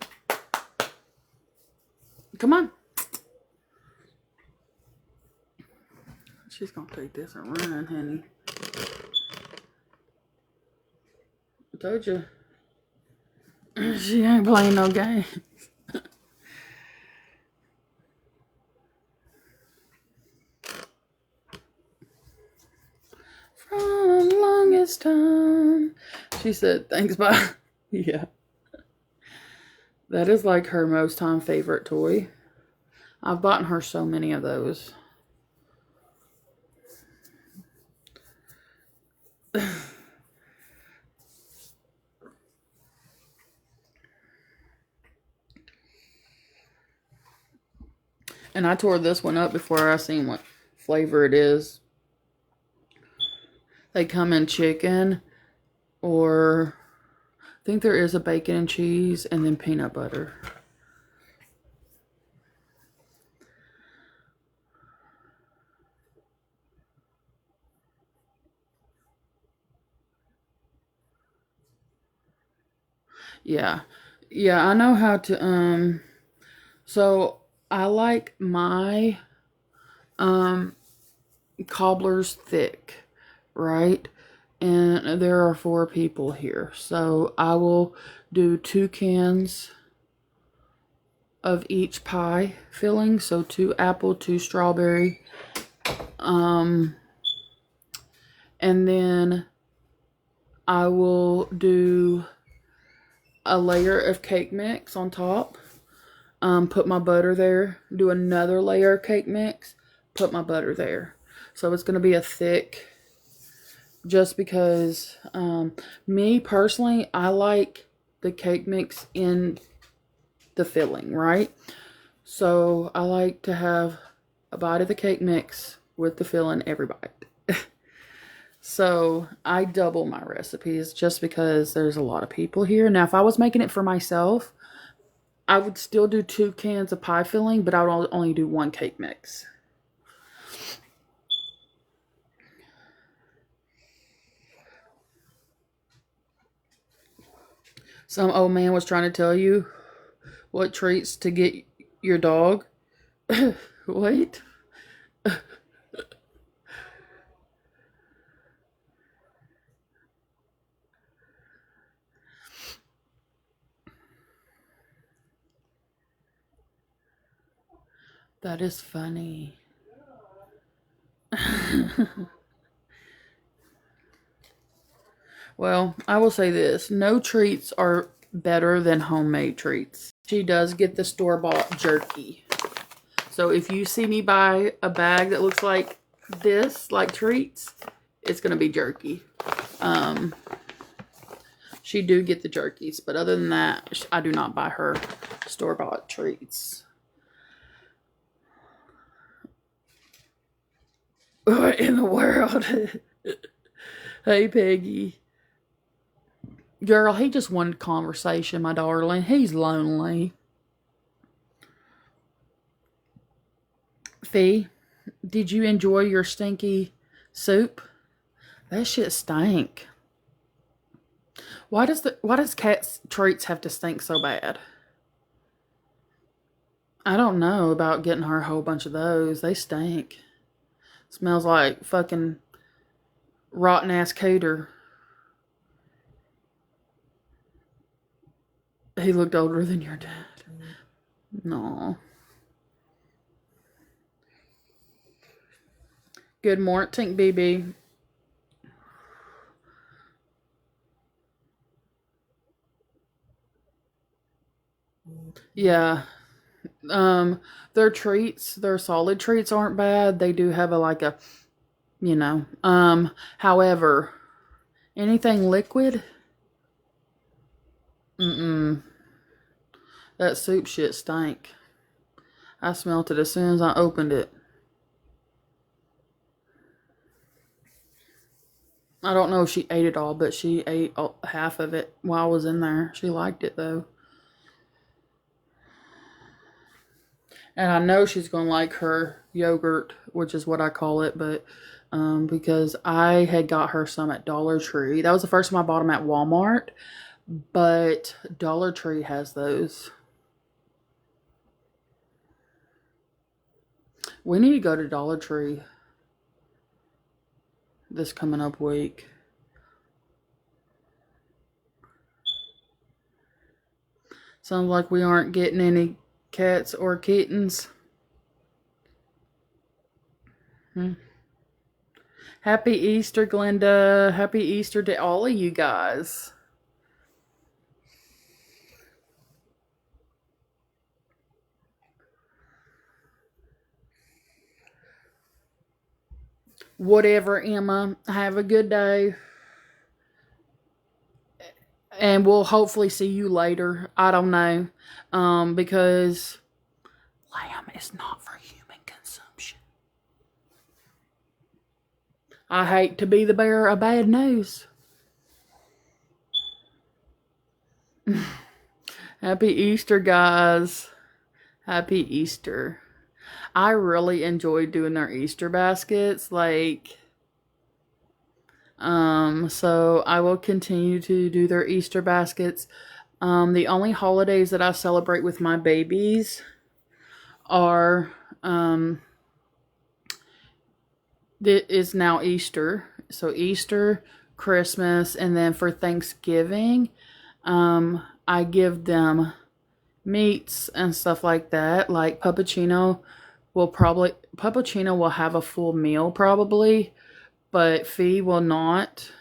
Come on. She's gonna take this and run, honey. I told you. She ain't playing no game. From the longest time. She said, thanks, bye. Yeah. That is like her most time favorite toy. I've bought her so many of those. And I tore this one up before I seen what flavor it is. They come in chicken, or I think there is a bacon and cheese, and then peanut butter. Yeah. Yeah, I know how to, so I like my, cobblers thick, right? And there are 4 people here. So I will do 2 cans of each pie filling. So 2 apple, 2 strawberry. And then I will do a layer of cake mix on top. Put my butter there. Do another layer of cake mix. Put my butter there. So it's going to be a thick, just because me personally, I like the cake mix in the filling, right? So I like to have a bite of the cake mix with the filling every bite. So I double my recipes just because there's a lot of people here. Now, if I was making it for myself, I would still do 2 cans of pie filling, but I would only do 1 cake mix. Some old man was trying to tell you what treats to get your dog. Wait. That is funny. Well, I will say this. No treats are better than homemade treats. She does get the store-bought jerky. So if you see me buy a bag that looks like this, like treats, it's going to be jerky. She do get the jerkies, but other than that, I do not buy her store-bought treats. What in the world? Hey, Peggy. Girl, he just wanted conversation, my darling. He's lonely. Fee, did you enjoy your stinky soup? That shit stank. Why does cat's treats have to stink so bad? I don't know about getting her a whole bunch of those. They stink. Smells like fucking rotten ass cooter. He looked older than your dad. No. Good morning, BB. Yeah. Their treats, their solid treats aren't bad. They do have a you know. However, anything liquid, that soup shit stank. I smelt it as soon as I opened it. I don't know if she ate it all, but she ate half of it while I was in there. She liked it though. And I know she's going to like her yogurt, which is what I call it, but because I had got her some at Dollar Tree. That was the first time I bought them at Walmart, but Dollar Tree has those. We need to go to Dollar Tree this coming up week. Sounds like we aren't getting any cats or kittens. Happy Easter, Glenda. Happy Easter to all of you guys. Whatever, Emma. Have a good day. And we'll hopefully see you later. I don't know. Because lamb is not for you. I hate to be the bearer of bad news. Happy Easter, guys. Happy Easter. I really enjoyed doing their Easter baskets. Like, so I will continue to do their Easter baskets. The only holidays that I celebrate with my babies are, it is now Easter. So Easter, Christmas, and then for Thanksgiving, I give them meats and stuff like that. Like Puppuccino will have a full meal probably, but Fee will not.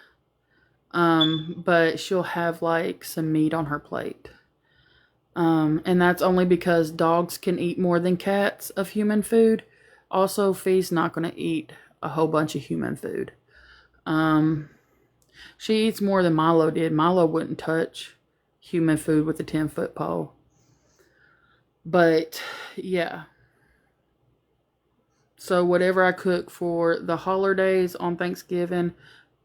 But she'll have like some meat on her plate. And that's only because dogs can eat more than cats of human food. Also, Fee's not going to eat a whole bunch of human food. She eats more than Milo did. Milo wouldn't touch human food with a 10-foot pole. But, yeah. So, whatever I cook for the holidays on Thanksgiving,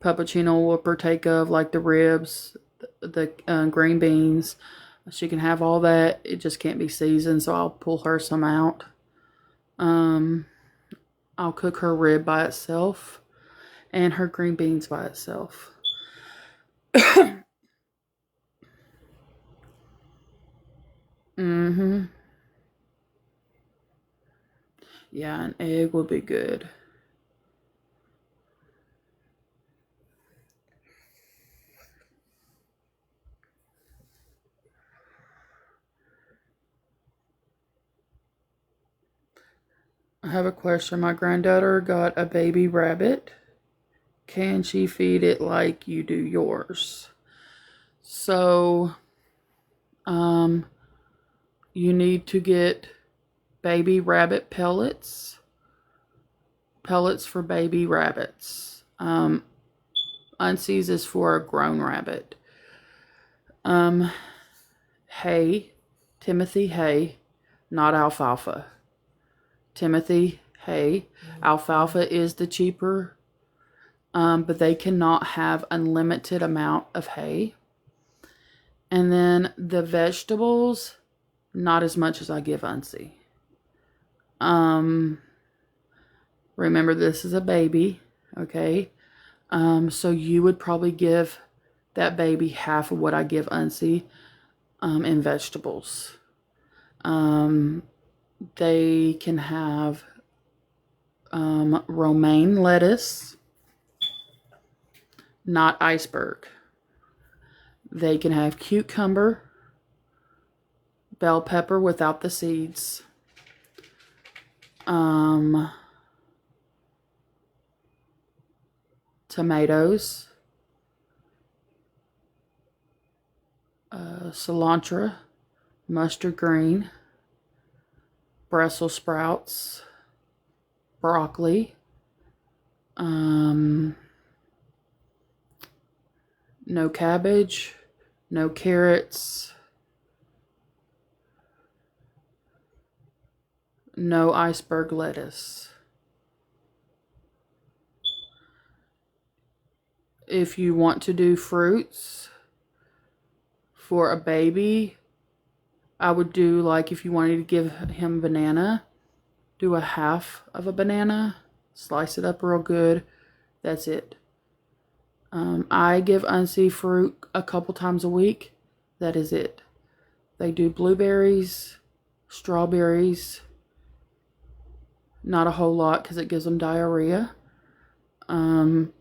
Puppuccino will partake of, like the ribs, the green beans. She can have all that. It just can't be seasoned, so I'll pull her some out. I'll cook her rib by itself and her green beans by itself. Yeah, an egg would be good. I have a question. My granddaughter got a baby rabbit. Can she feed it like you do yours? So, you need to get baby rabbit pellets. Pellets for baby rabbits. Unseas is for a grown rabbit. Hay. Timothy hay. Not alfalfa. Timothy hay. Alfalfa is the cheaper, but they cannot have unlimited amount of hay. And then the vegetables, not as much as I give Unsee. Remember, this is a baby, okay? So you would probably give that baby half of what I give Unsee in vegetables. They can have romaine lettuce, not iceberg. They can have cucumber, bell pepper without the seeds, tomatoes, cilantro, mustard green, Brussels sprouts, broccoli, no cabbage, no carrots, no iceberg lettuce. If you want to do fruits for a baby, I would do, like, if you wanted to give him banana, do a half of a banana, slice it up real good. That's it. I give Unsee fruit a couple times a week. That is it. They do blueberries, strawberries, not a whole lot because it gives them diarrhea. Banana.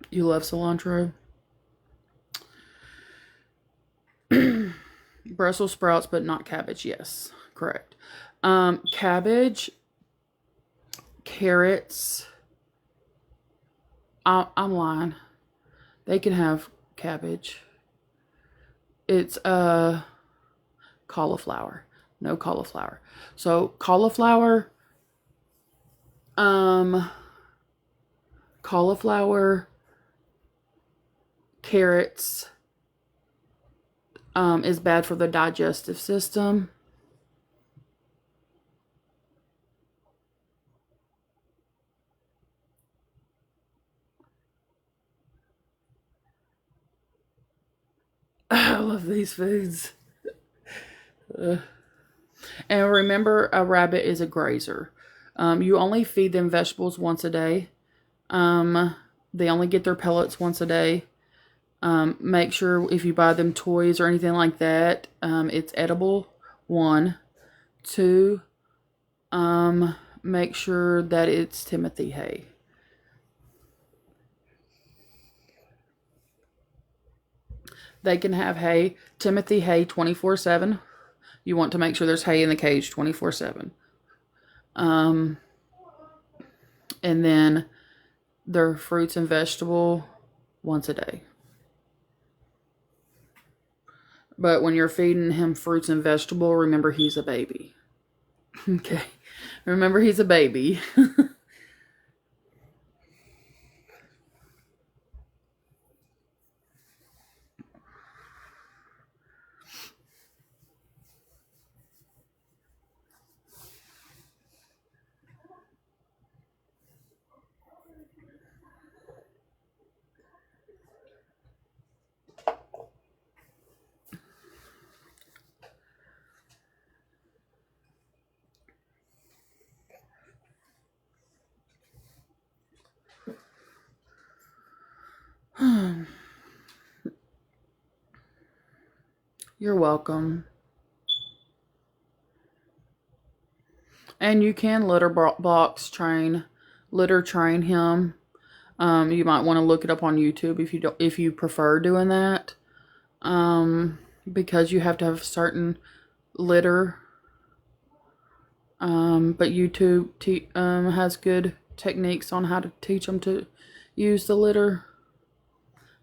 You love cilantro. Brussels sprouts, but not cabbage. Yes, correct. Cabbage, carrots. I'm lying. They can have cabbage. It's cauliflower. No cauliflower. So cauliflower, carrots, is bad for the digestive system. I love these foods. And remember, a rabbit is a grazer. You only feed them vegetables once a day. They only get their pellets once a day. Make sure if you buy them toys or anything like that, it's edible. 1. 2, make sure that it's Timothy hay. They can have hay, Timothy hay 24/7. You want to make sure there's hay in the cage 24/7. And then their fruits and vegetable once a day. But when you're feeding him fruits and vegetable, remember he's a baby. Okay. Remember he's a baby. You're welcome. And you can litter train him. You might want to look it up on YouTube if you prefer doing that. Because you have to have a certain litter. But YouTube has good techniques on how to teach them to use the litter.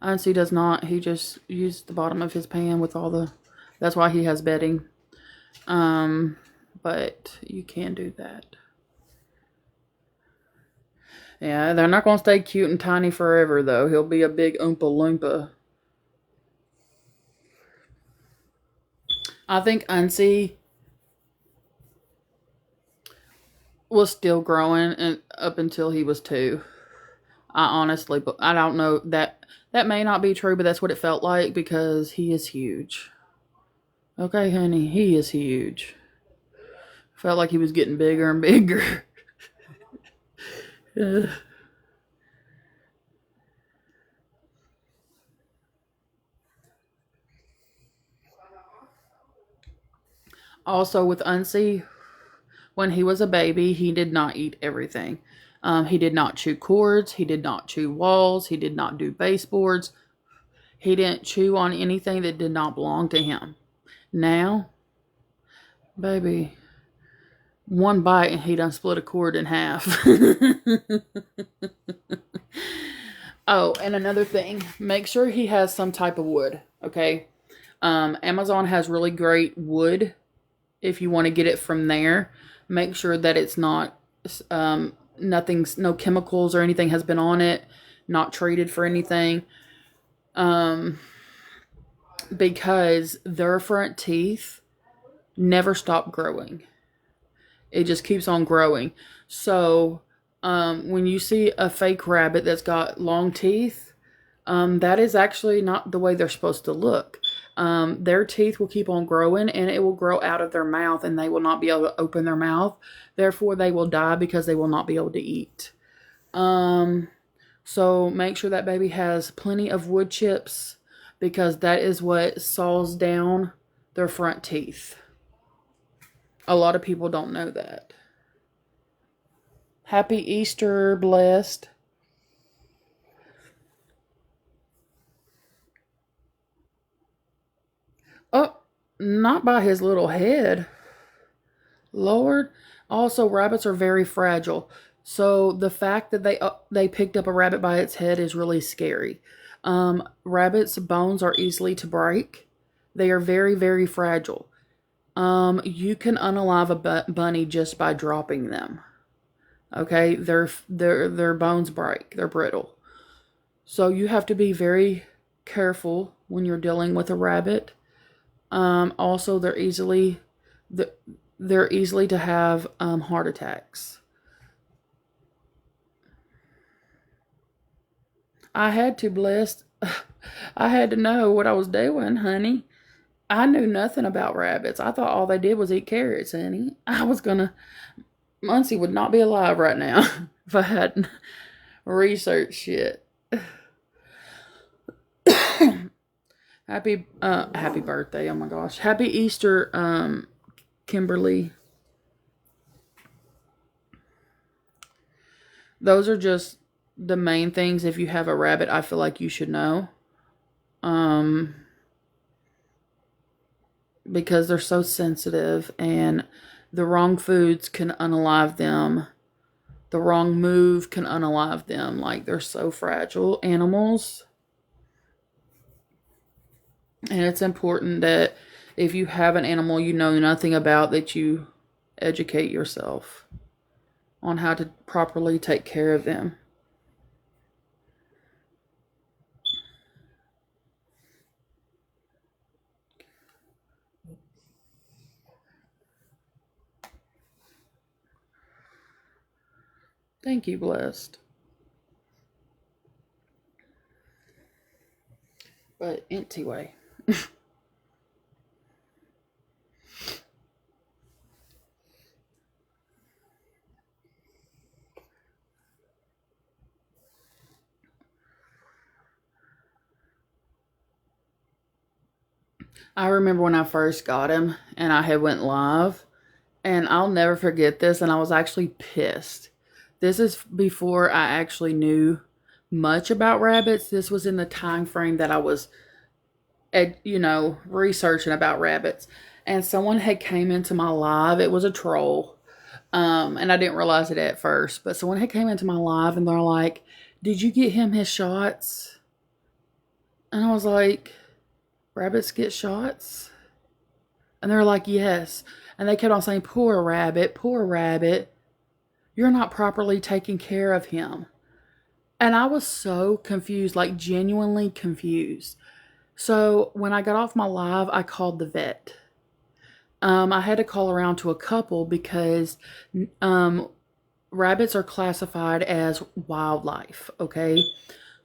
Unsee does not. He just used the bottom of his pan with all the... That's why he has bedding. But you can do that. Yeah, they're not going to stay cute and tiny forever, though. He'll be a big Oompa Loompa. I think Unsee was still growing and up until he was 2. I honestly, but I don't know, that may not be true, but that's what it felt like because he is huge. Okay, honey, he is huge. Felt like he was getting bigger and bigger. Also with Unsee, when he was a baby, he did not eat everything. He did not chew cords. He did not chew walls. He did not do baseboards. He didn't chew on anything that did not belong to him. Now, baby, one bite and he done split a cord in half. Oh, and another thing, make sure he has some type of wood, okay? Amazon has really great wood. If you want to get it from there, make sure that it's not, no chemicals or anything has been on it, not treated for anything. Because their front teeth never stop growing. It just keeps on growing. So, when you see a fake rabbit that's got long teeth, that is actually not the way they're supposed to look. Their teeth will keep on growing and it will grow out of their mouth and they will not be able to open their mouth. Therefore, they will die because they will not be able to eat. So make sure that baby has plenty of wood chips because that is what saws down their front teeth. A lot of people don't know that. Happy Easter, blessed. Oh, not by his little head. Lord. Also, rabbits are very fragile. So the fact that they picked up a rabbit by its head is really scary. Rabbits' bones are easily to break. They are very, very fragile. You can unalive a bunny just by dropping them. Okay, their bones break. They're brittle. So you have to be very careful when you're dealing with a rabbit. Also, they're easily to have heart attacks. I had to, blessed. I had to know what I was doing, honey. I knew nothing about rabbits. I thought all they did was eat carrots, honey. Muncie would not be alive right now if I hadn't researched shit. Happy birthday, oh my gosh. Happy Easter, Kimberly. Those are just the main things. If you have a rabbit, I feel like you should know. Because they're so sensitive, and the wrong foods can unalive them. The wrong move can unalive them. Like, they're so fragile animals. And it's important that if you have an animal you know nothing about, that you educate yourself on how to properly take care of them. Thank you, Blessed. But anyway. I remember when I first got him and I had went live, and I'll never forget this, and I was actually pissed. This is before I actually knew much about rabbits. This was in the time frame that I was researching about rabbits, and someone had came into my live. It was a troll, and I didn't realize it at first, but someone had came into my live, and they're like, "Did you get him his shots?" And I was like, "Rabbits get shots?" And they're like, "Yes." And they kept on saying, poor rabbit, you're not properly taking care of him." And I was so confused, like genuinely confused. So when I got off my live, I called the vet. I had to call around to a couple because rabbits are classified as wildlife, okay?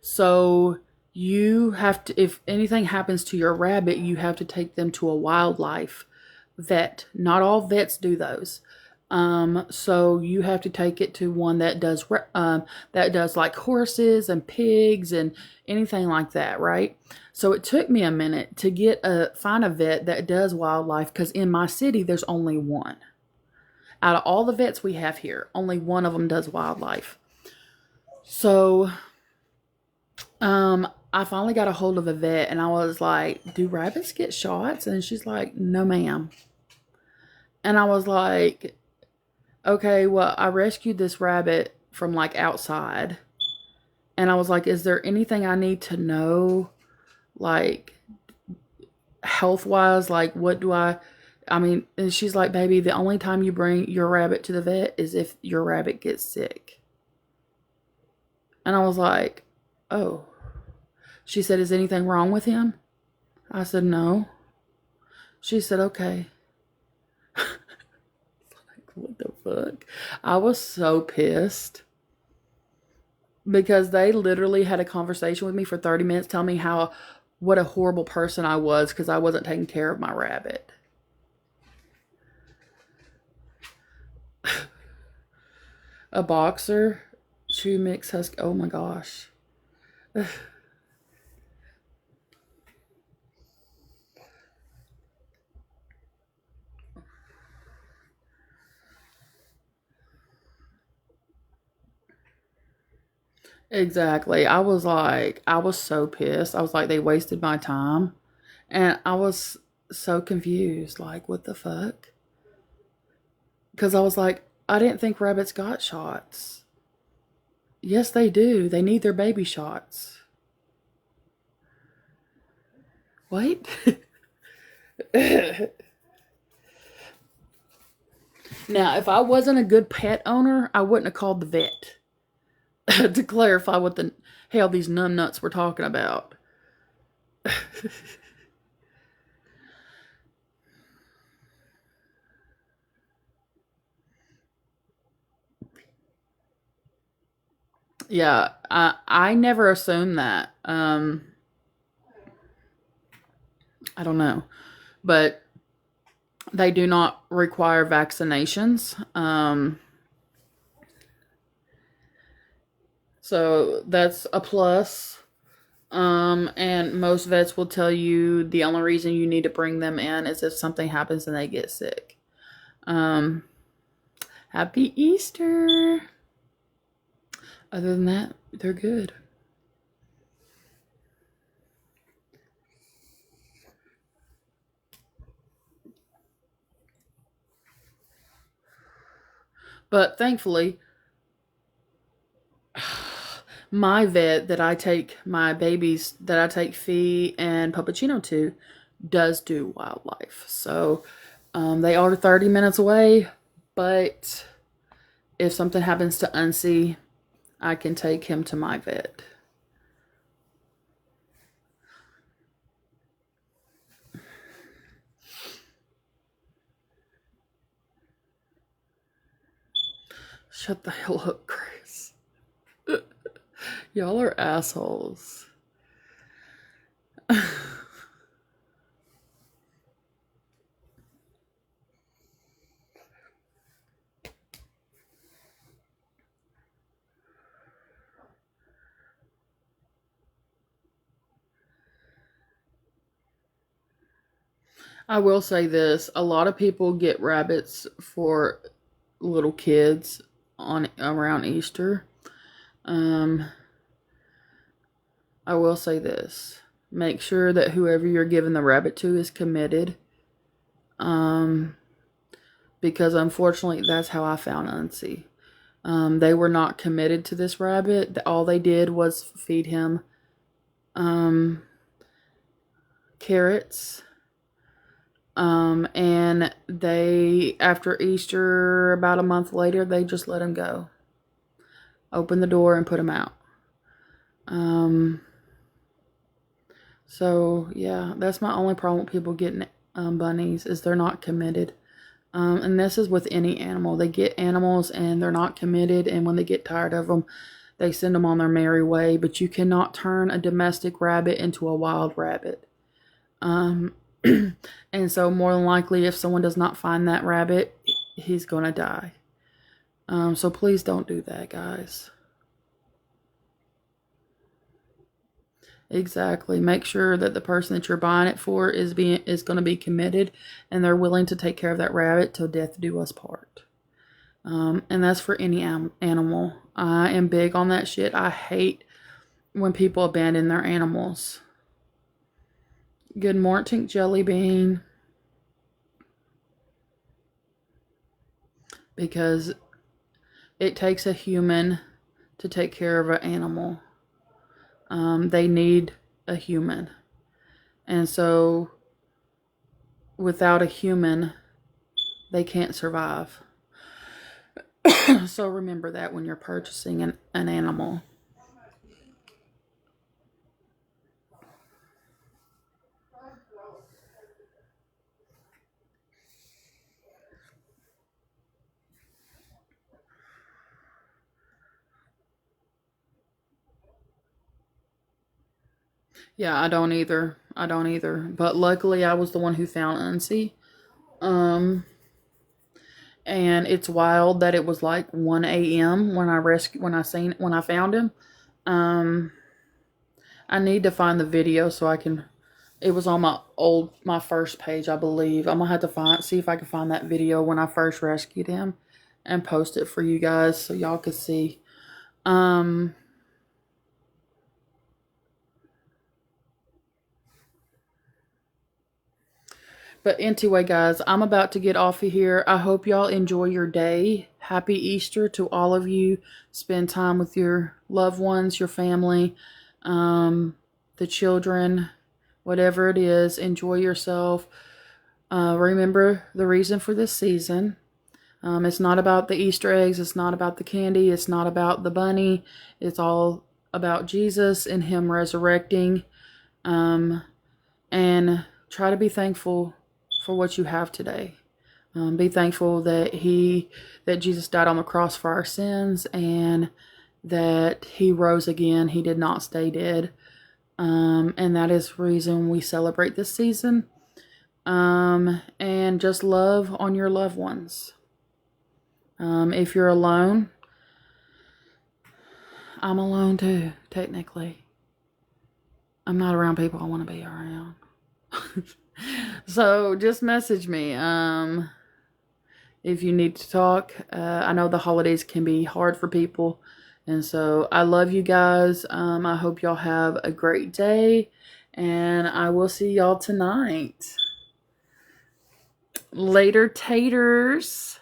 So you have to, if anything happens to your rabbit, you have to take them to a wildlife vet. Not all vets do those. So you have to take it to one that does like horses and pigs and anything like that, right? So it took me a minute to find a vet that does wildlife, because in my city there's only one. Out of all the vets we have here, only one of them does wildlife. So I finally got a hold of a vet, and I was like, "Do rabbits get shots?" And she's like, "No, ma'am." And I was like, "Okay, well, I rescued this rabbit from like outside." And I was like, "Is there anything I need to know, like health-wise? Like, what do I mean?" And she's like, "Baby, the only time you bring your rabbit to the vet is if your rabbit gets sick." And I was like, "Oh." She said, "Is anything wrong with him?" I said, "No." She said, "Okay." Like, what the fuck? I was so pissed, because they literally had a conversation with me for 30 minutes telling me what a horrible person I was because I wasn't taking care of my rabbit. A boxer, chew mix husky. Oh my gosh. Exactly. I was so pissed. I was like, they wasted my time. And I was so confused. Like, what the fuck? Because I was like, I didn't think rabbits got shots. Yes, they do. They need their baby shots. Wait. Now, if I wasn't a good pet owner, I wouldn't have called the vet to clarify what the hell these numbnuts were talking about. Yeah, I never assumed that. I don't know. But they do not require vaccinations. So that's a plus. And most vets will tell you the only reason you need to bring them in is if something happens and they get sick. Happy Easter. Other than that, they're good. But thankfully, my vet that I take my babies, that I take Fee and Puppuccino to, does do wildlife. So they are 30 minutes away, but if something happens to Unsee, I can take him to my vet. Shut the hell up, Chris. Y'all are assholes. I will say this. A lot of people get rabbits for little kids on around Easter. I will say this. Make sure that whoever you're giving the rabbit to is committed. Because unfortunately, that's how I found Unsee. They were not committed to this rabbit. All they did was feed him carrots. And they, after Easter, about a month later, they just let him go. Open the door and put him out. So yeah, that's my only problem with people getting bunnies, is they're not committed. And this is with any animal. They get animals and they're not committed, and when they get tired of them, they send them on their merry way. But you cannot turn a domestic rabbit into a wild rabbit. And so more than likely, if someone does not find that rabbit, he's gonna die. So please don't do that, guys. Exactly. Make sure that the person that you're buying it for is going to be committed, and they're willing to take care of that rabbit till death do us part. And that's for any animal. I am big on that shit. I hate when people abandon their animals. Good morning, Jelly Bean. Because it takes a human to take care of an animal. They need a human. And so without a human, they can't survive. So remember that when you're purchasing an animal. Yeah, I don't either. But luckily, I was the one who found Unsee. And it's wild that it was like 1 a.m. when I found him. I need to find the video so I can. It was on my first page, I believe. I'm gonna have to see if I can find that video when I first rescued him, and post it for you guys so y'all can see. But anyway, guys, I'm about to get off of here. I hope y'all enjoy your day. Happy Easter to all of you. Spend time with your loved ones, your family, the children, whatever it is. Enjoy yourself. Remember the reason for this season. It's not about the Easter eggs. It's not about the candy. It's not about the bunny. It's all about Jesus and Him resurrecting. And try to be thankful for what you have today. Be thankful that Jesus died on the cross for our sins, and that He rose again. He did not stay dead. And that is the reason we celebrate this season. And just love on your loved ones. If you're alone, I'm alone too, technically. I'm not around people I want to be around. So just message me if you need to talk. I know the holidays can be hard for people, and so I love you guys. I hope y'all have a great day, and I will see y'all tonight. Later, taters.